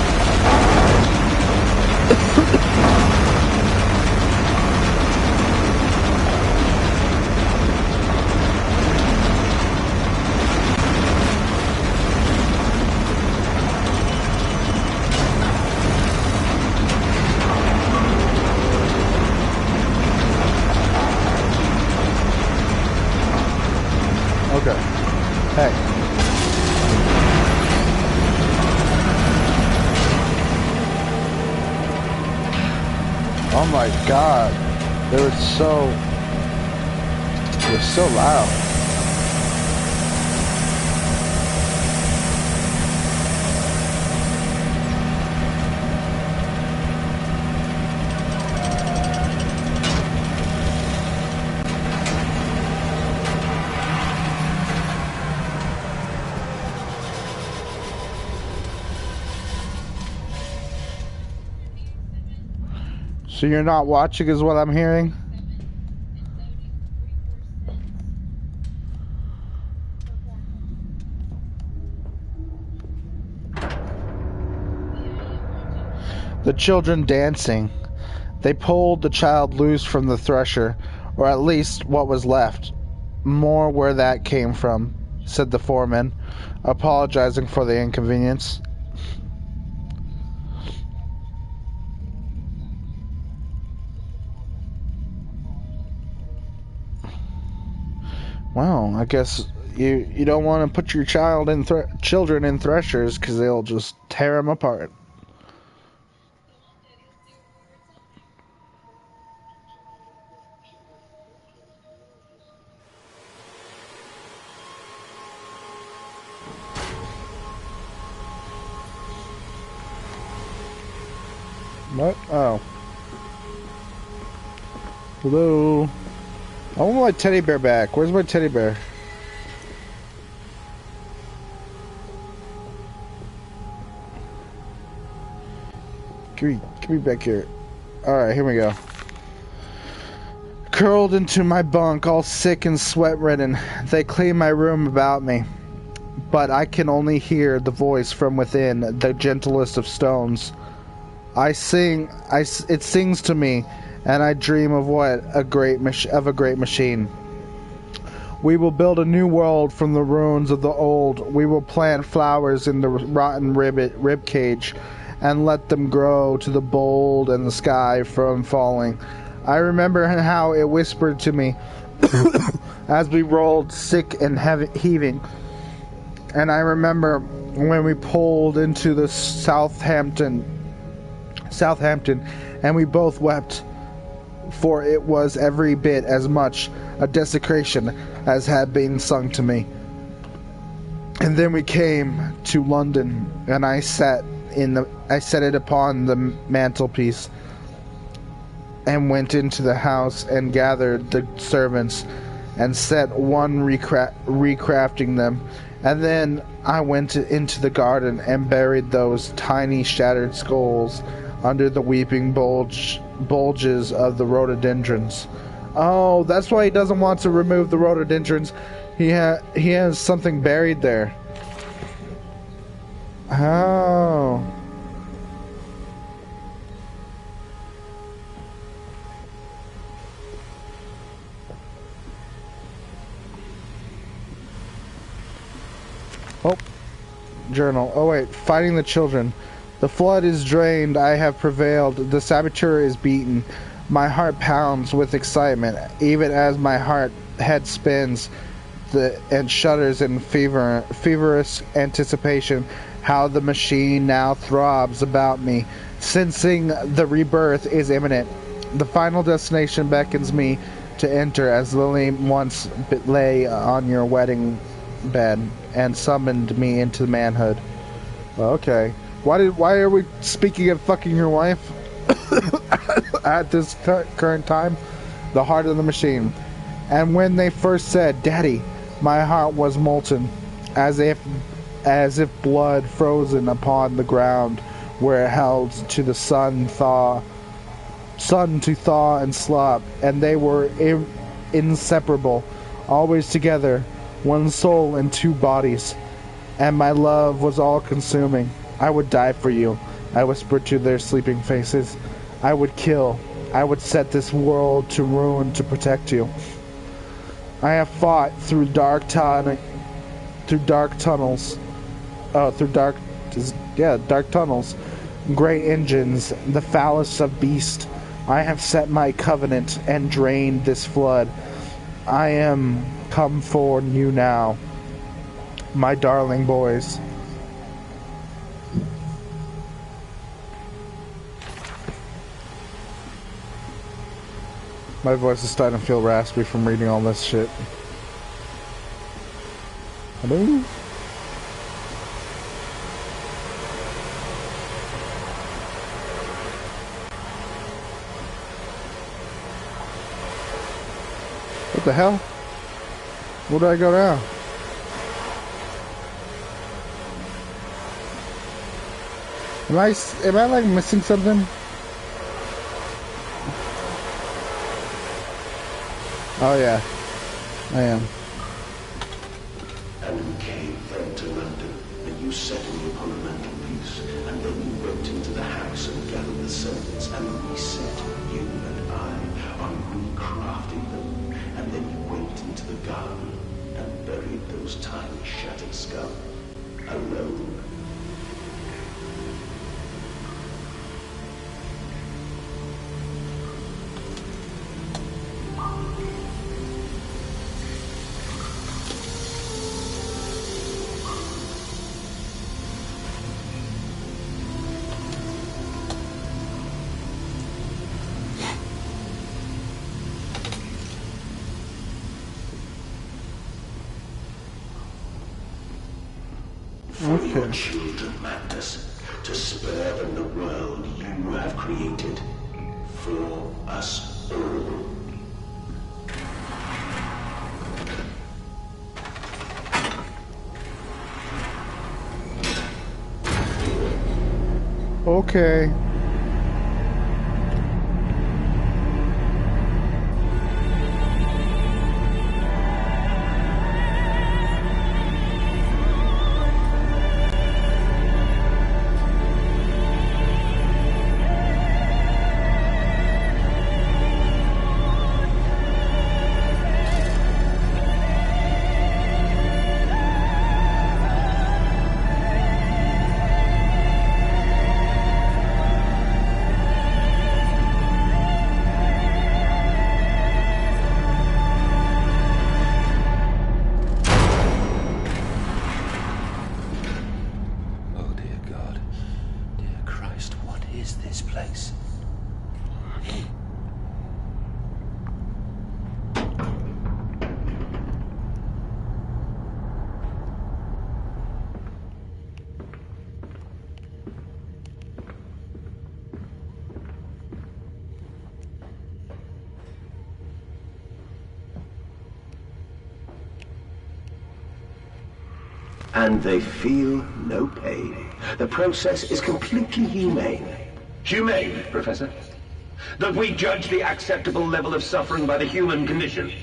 Okay. Hey. Oh my god. They were so loud. So you're not watching is what I'm hearing? The children dancing. They pulled the child loose from the thresher, or at least what was left. More where that came from, said the foreman, apologizing for the inconvenience. Well, I guess you don't want to put your children in threshers because they'll just tear them apart. What? Oh. Hello? I want my teddy bear back. Where's my teddy bear? Give me back here. Alright, here we go. Curled into my bunk, all sick and sweat-ridden, they clean my room about me. But I can only hear the voice from within, the gentlest of stones. It sings to me, and I dream of a great machine. We will build a new world from the ruins of the old. We will plant flowers in the rotten rib cage, and let them grow to the bold and the sky from falling. I remember how it whispered to me as we rolled sick and heaving. And I remember when we pulled into the Southampton, and we both wept, for it was every bit as much a desecration as had been sung to me. And then we came to London, and I set it upon the mantelpiece, and went into the house and gathered the servants, and set one recrafting them. And then I went into the garden and buried those tiny shattered skulls under the weeping bulges of the rhododendrons. Oh, that's why he doesn't want to remove the rhododendrons. He has something buried there. Oh. Oh. Journal. Oh wait, fighting the children. The flood is drained, I have prevailed, the saboteur is beaten. My heart pounds with excitement, even as my head spins and shudders in feverish anticipation how the machine now throbs about me, sensing the rebirth is imminent. The final destination beckons me to enter as Lily once lay on your wedding bed and summoned me into manhood. Okay. Why are we speaking of fucking your wife at this current time? The heart of the machine. And when they first said, "Daddy," my heart was molten, as if blood frozen upon the ground where it held to the sun to thaw and slop, and they were inseparable, always together, one soul and two bodies, and my love was all-consuming. I would die for you, I whispered to their sleeping faces. I would kill. I would set this world to ruin to protect you. I have fought through dark tunnels. Dark tunnels. Great engines, the foulest of beasts. I have set my covenant and drained this flood. I am come for you now, my darling boys. My voice is starting to feel raspy from reading all this shit. Hello? What the hell? Where do I go now? Am I like missing something? Oh yeah, I am. And we came then to London, and you set me upon a mantelpiece, and then you went into the house and gathered the servants, and we set, you and I, on recrafting them, and then you went into the garden and buried those tiny shattered skulls, alone. For your children, Magnus, to spare them the world you have created for us all. Okay. Oh dear God. Dear Christ, what is this place? And they feel no pain. The process is completely humane. Humane, Professor? That we judge the acceptable level of suffering by the human condition.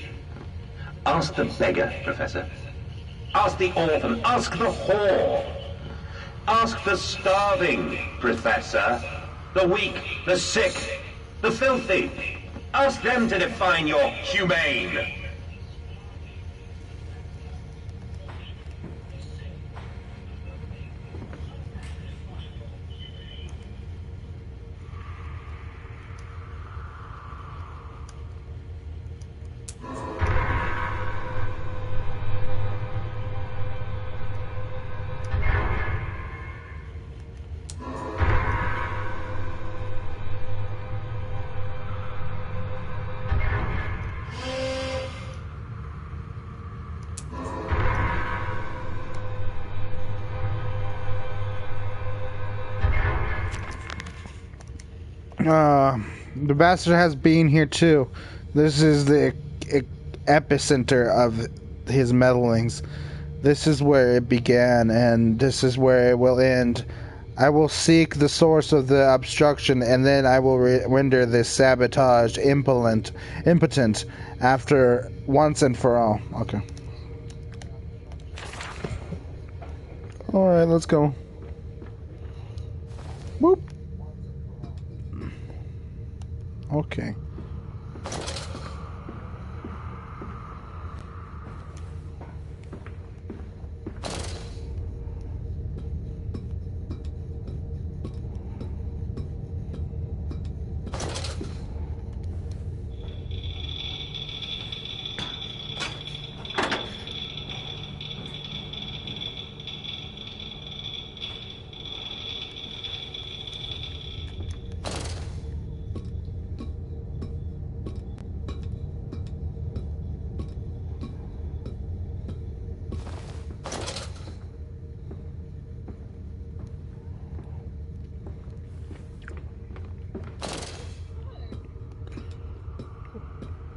Ask the beggar, Professor. Ask the orphan. Ask the whore. Ask the starving, Professor. The weak, the sick, the filthy. Ask them to define your humane. The bastard has been here too. This is the epicenter of his meddlings. This is where it began, and this is where it will end. I will seek the source of the obstruction, and then I will render this sabotage impotent after once and for all. Okay. Alright, let's go. Whoop. Okay.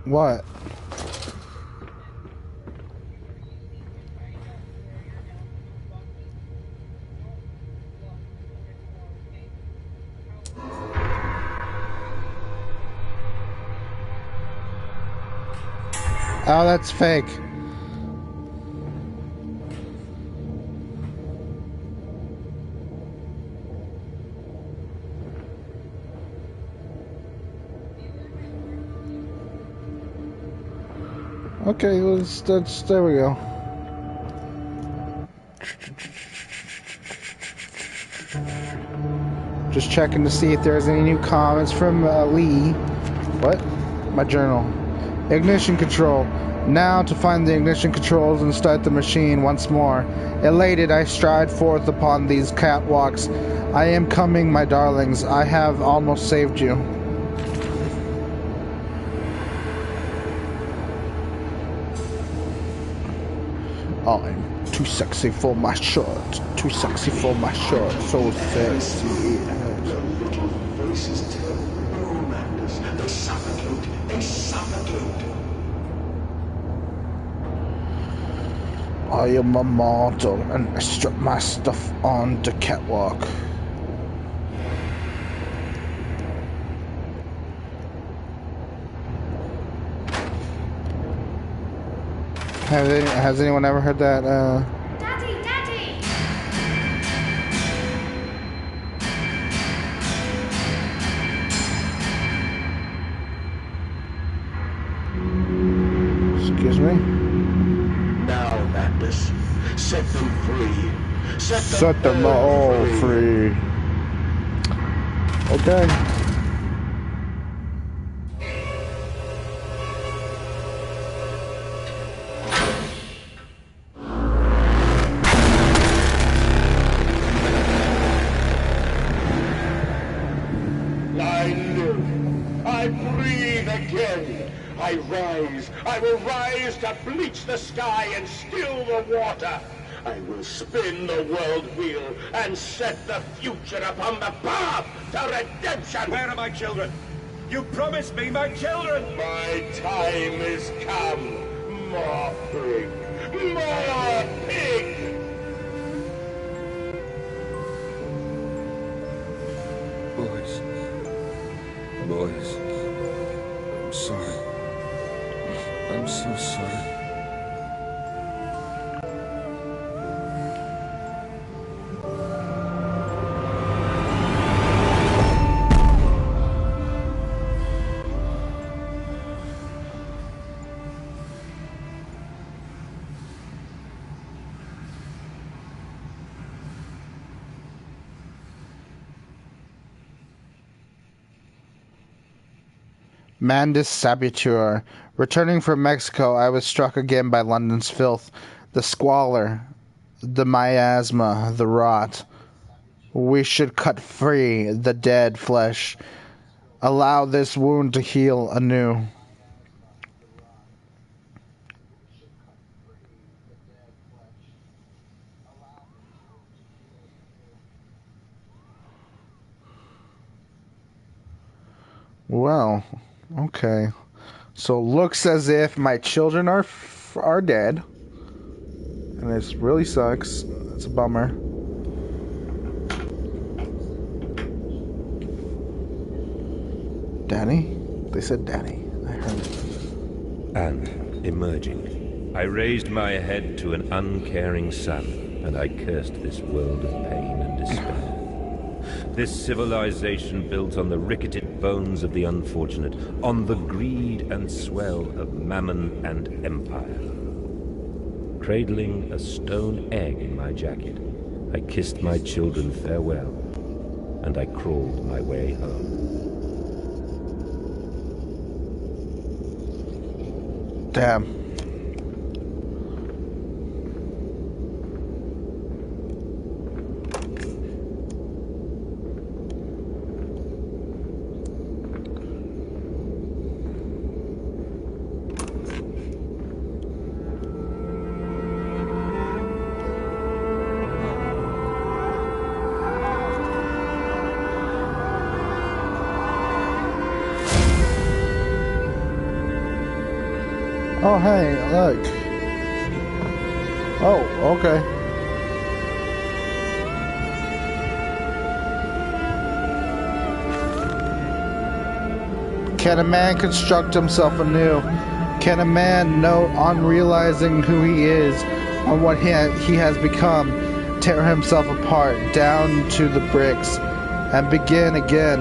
What? Oh, that's fake. Okay, there we go. Just checking to see if there's any new comments from Lee. What? My journal. Ignition control. Now to find the ignition controls and start the machine once more. Elated, I stride forth upon these catwalks. I am coming, my darlings. I have almost saved you. I'm Too sexy for my shirt. Too sexy for my shirt. So sexy. The little voices tell. Oh, madness. They suffocate. They suffocate. I am a model and I strip my stuff on the catwalk. Has anyone ever heard that? Daddy, Daddy! Excuse me? Now, madness. Set them free. Set them all free. Okay. I live. I breathe again. I rise. I will rise to bleach the sky and still the water. I will spin the world wheel and set the future upon the path to redemption. Where are my children? You promised me my children! My time is come. More pig. More pig. Boys. Boys. I'm sorry. I'm so sorry. Mandus Saboteur. Returning from Mexico, I was struck again by London's filth, the squalor, the miasma, the rot. We should cut free the dead flesh, allow this wound to heal anew. Well, okay. So it looks as if my children are dead. And it really sucks. It's a bummer. Daddy? They said daddy. I heard it. And, emerging, I raised my head to an uncaring sun, and I cursed this world of pain and despair. This civilization built on the ricketed bones of the unfortunate, on the greed and swell of mammon and empire. Cradling a stone egg in my jacket, I kissed my children farewell, and I crawled my way home. Damn. Oh, hey, look. Oh, okay. Can a man construct himself anew? Can a man know, on realizing who he is, on what he has become, tear himself apart down to the bricks and begin again?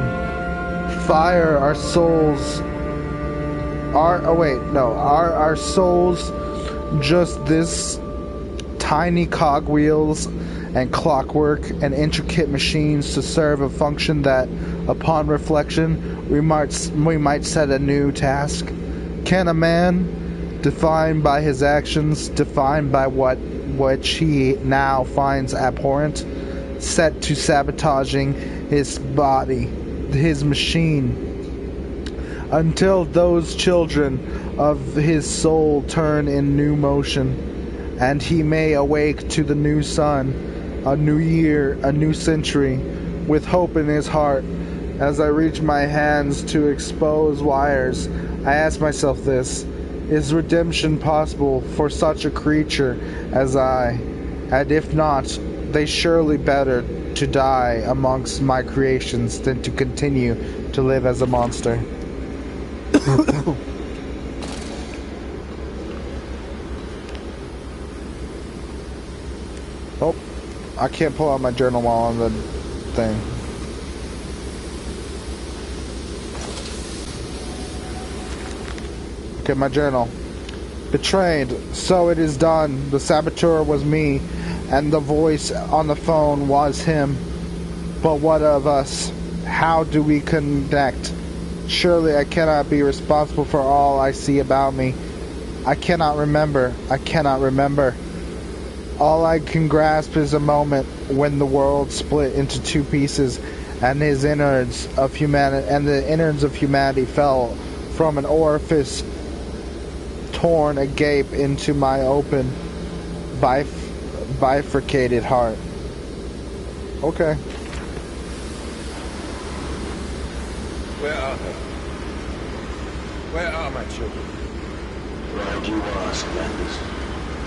Fire our souls. Are our souls just this tiny cogwheels and clockwork and intricate machines to serve a function that, upon reflection, we might set a new task? Can a man, defined by his actions, defined by which he now finds abhorrent, set to sabotaging his body, his machine, until those children of his soul turn in new motion, and he may awake to the new sun, a new year, a new century, with hope in his heart. As I reach my hands to expose wires, I ask myself this: is redemption possible for such a creature as I? And if not, they surely better to die amongst my creations than to continue to live as a monster. Oh, I can't pull out my journal while on the thing. Okay, my journal. Betrayed, so it is done. The saboteur was me, and the voice on the phone was him. But what of us? How do we connect? Surely I cannot be responsible for all I see about me. I cannot remember. I cannot remember. All I can grasp is a moment when the world split into two pieces, and the innards of humanity fell from an orifice torn agape into my open, bifurcated heart. Okay. Where are they? Where are my children? Why do you ask, Landis?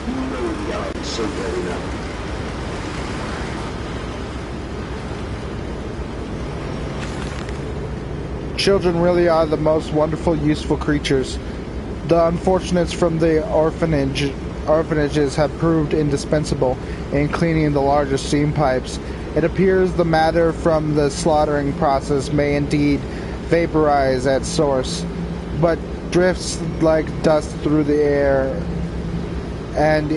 You know the answer very well. Children really are the most wonderful, useful creatures. The unfortunates from the orphanages have proved indispensable in cleaning the larger steam pipes. It appears the matter from the slaughtering process may indeed vaporize at source, but drifts like dust through the air and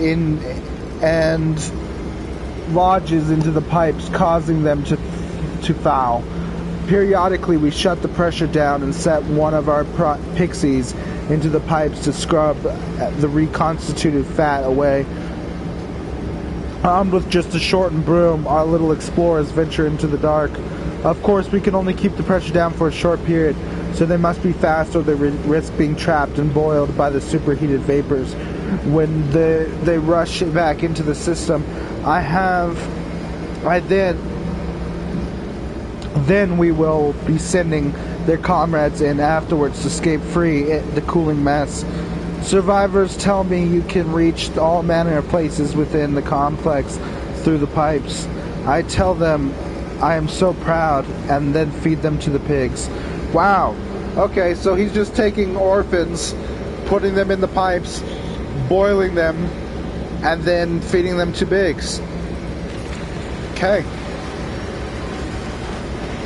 lodges into the pipes, causing them to foul. Periodically, we shut the pressure down and set one of our pixies into the pipes to scrub the reconstituted fat away. Armed with just a shortened broom, our little explorers venture into the dark. Of course, we can only keep the pressure down for a short period, so they must be fast or they risk being trapped and boiled by the superheated vapors. When they rush back into the system, then we will be sending their comrades in afterwards to escape free the cooling mess. Survivors tell me you can reach all manner of places within the complex through the pipes. I tell them I am so proud, and then feed them to the pigs. Wow. Okay, so he's just taking orphans, putting them in the pipes, boiling them, and then feeding them to pigs. Okay.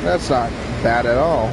That's not bad at all.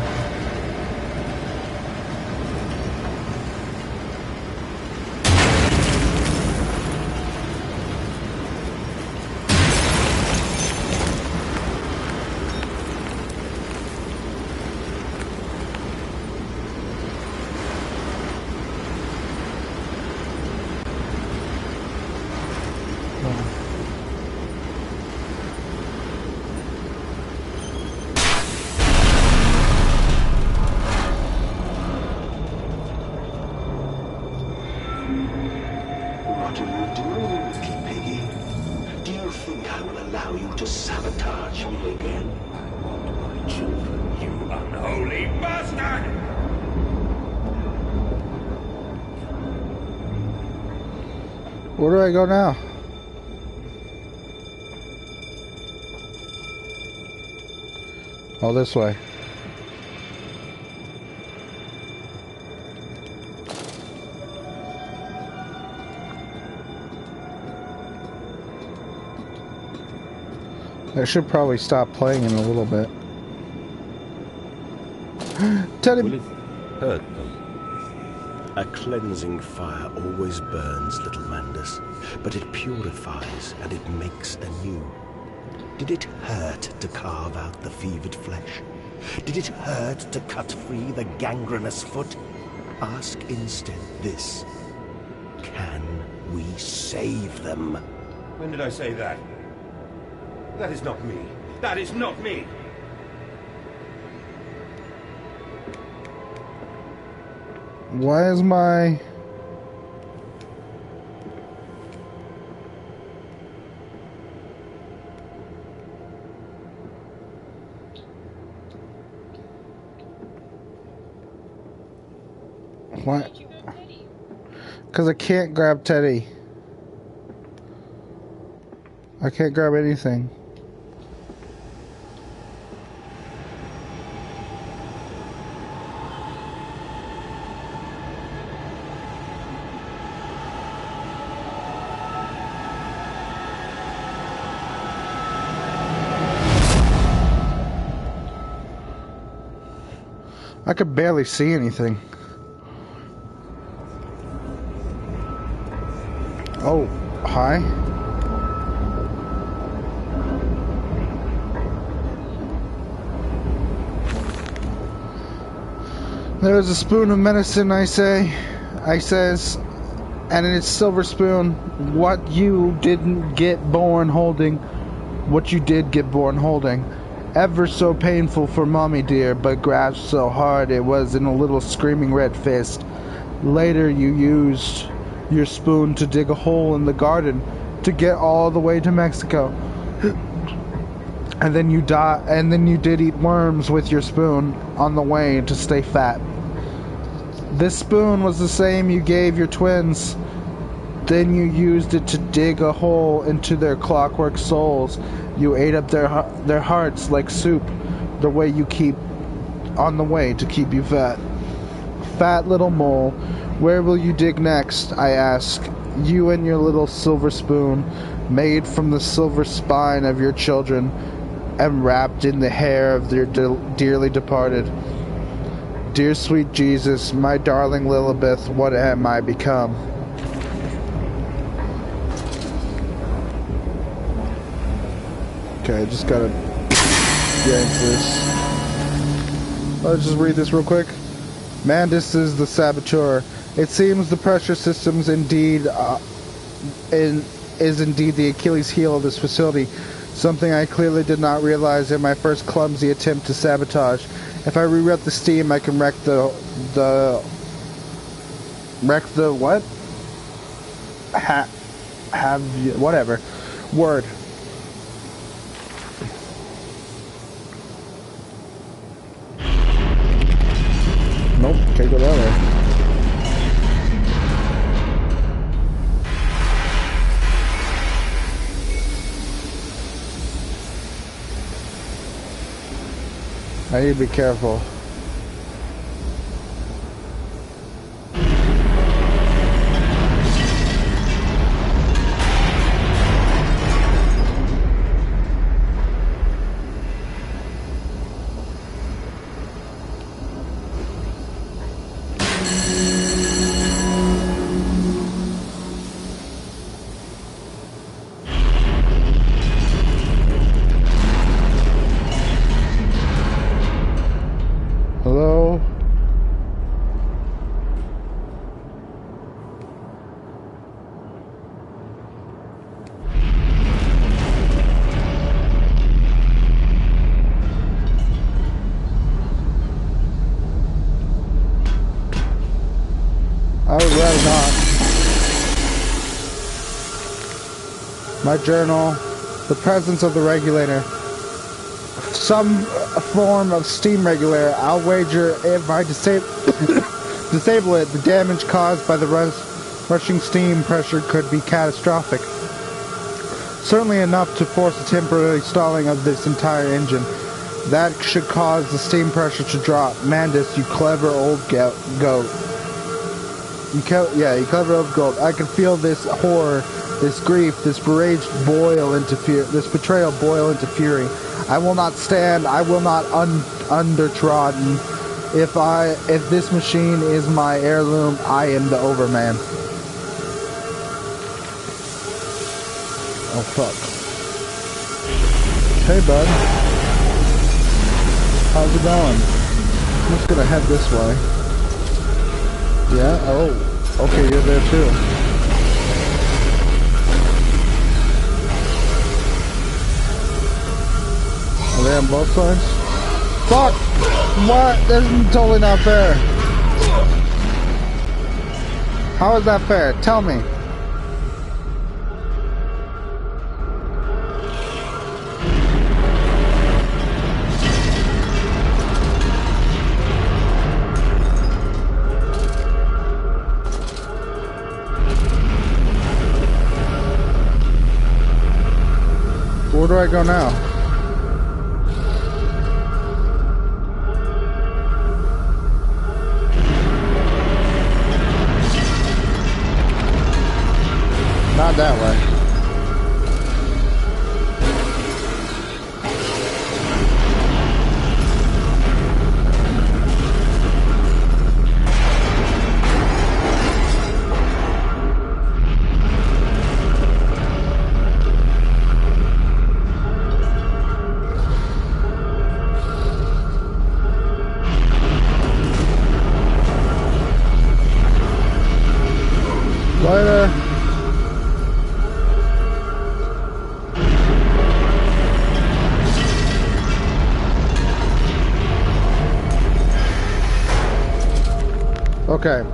What are you doing, little piggy? Do you think I will allow you to sabotage me again? My children, you unholy bastard! Where do I go now? Oh, this way. I should probably stop playing in a little bit. Teddy. Will it hurt them? A cleansing fire always burns, little Mandus, but it purifies and it makes anew. Did it hurt to carve out the fevered flesh? Did it hurt to cut free the gangrenous foot? Ask instead this: can we save them? When did I say that? That is not me. That is not me! Why is my... What? Because I can't grab Teddy. I can't grab anything. I could barely see anything. Oh, hi. There is a spoon of medicine, I says, and in its silver spoon, what you didn't get born holding, what you did get born holding. Ever so painful for mommy dear, but grasped so hard it was in a little screaming red fist. Later you used your spoon to dig a hole in the garden to get all the way to Mexico. And then you did eat worms with your spoon on the way to stay fat. This spoon was the same you gave your twins. Then you used it to dig a hole into their clockwork souls. You ate up their hearts like soup, the way you keep on the way to keep you fat. Fat little mole, where will you dig next, I ask, you and your little silver spoon, made from the silver spine of your children, and wrapped in the hair of their dearly departed. Dear sweet Jesus, my darling Lilibeth, what am I become? Okay, I just gotta get into this. Let's just read this real quick. Mandus is the saboteur. It seems the pressure systems indeed is indeed the Achilles heel of this facility. Something I clearly did not realize in my first clumsy attempt to sabotage. If I reroute the steam, I can wreck the what? Whatever. Word. Nope, can't go that way. I need to be careful. Hello? I would rather not. My journal, the presence of the regulator. Some form of steam regulator. I'll wager if I disable it, the damage caused by the rushing steam pressure could be catastrophic. Certainly enough to force a temporary stalling of this entire engine. That should cause the steam pressure to drop. Mandus, you clever old goat. You clever old goat. I can feel this horror, this grief, this betrayal boil into fury. I will not stand. I will not undertrodden. If this machine is my heirloom, I am the Overman. Oh fuck. Hey bud. How's it going? I'm just gonna head this way. Yeah? Oh. Okay, you're there too. Are they on both sides? Fuck! What? This is totally not fair. How is that fair? Tell me. do I go now? Not that way. Later. Okay.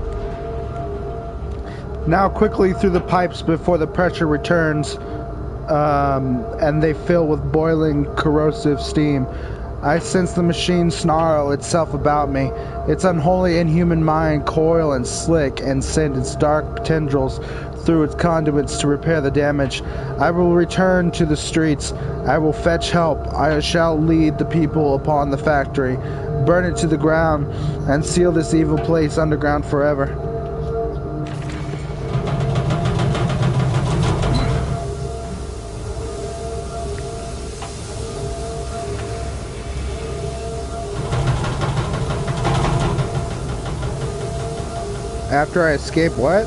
Now quickly through the pipes before the pressure returns, and they fill with boiling, corrosive steam. I sense the machine snarl itself about me. Its unholy inhuman mind coil and slick and send its dark tendrils through its conduits to repair the damage. I will return to the streets. I will fetch help. I shall lead the people upon the factory, burn it to the ground, and seal this evil place underground forever. After I escape what?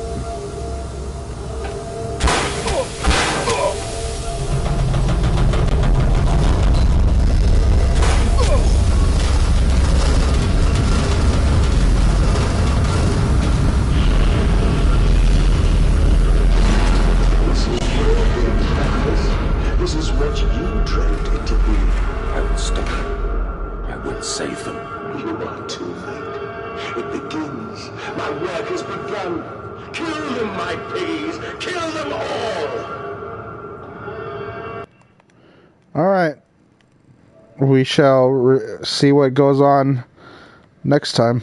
This is what you trained it to be. I will stop them. I will save them. You are too late. It begins. My work has begun. Kill them, my piggies. Kill them all. Alright. We shall see what goes on next time.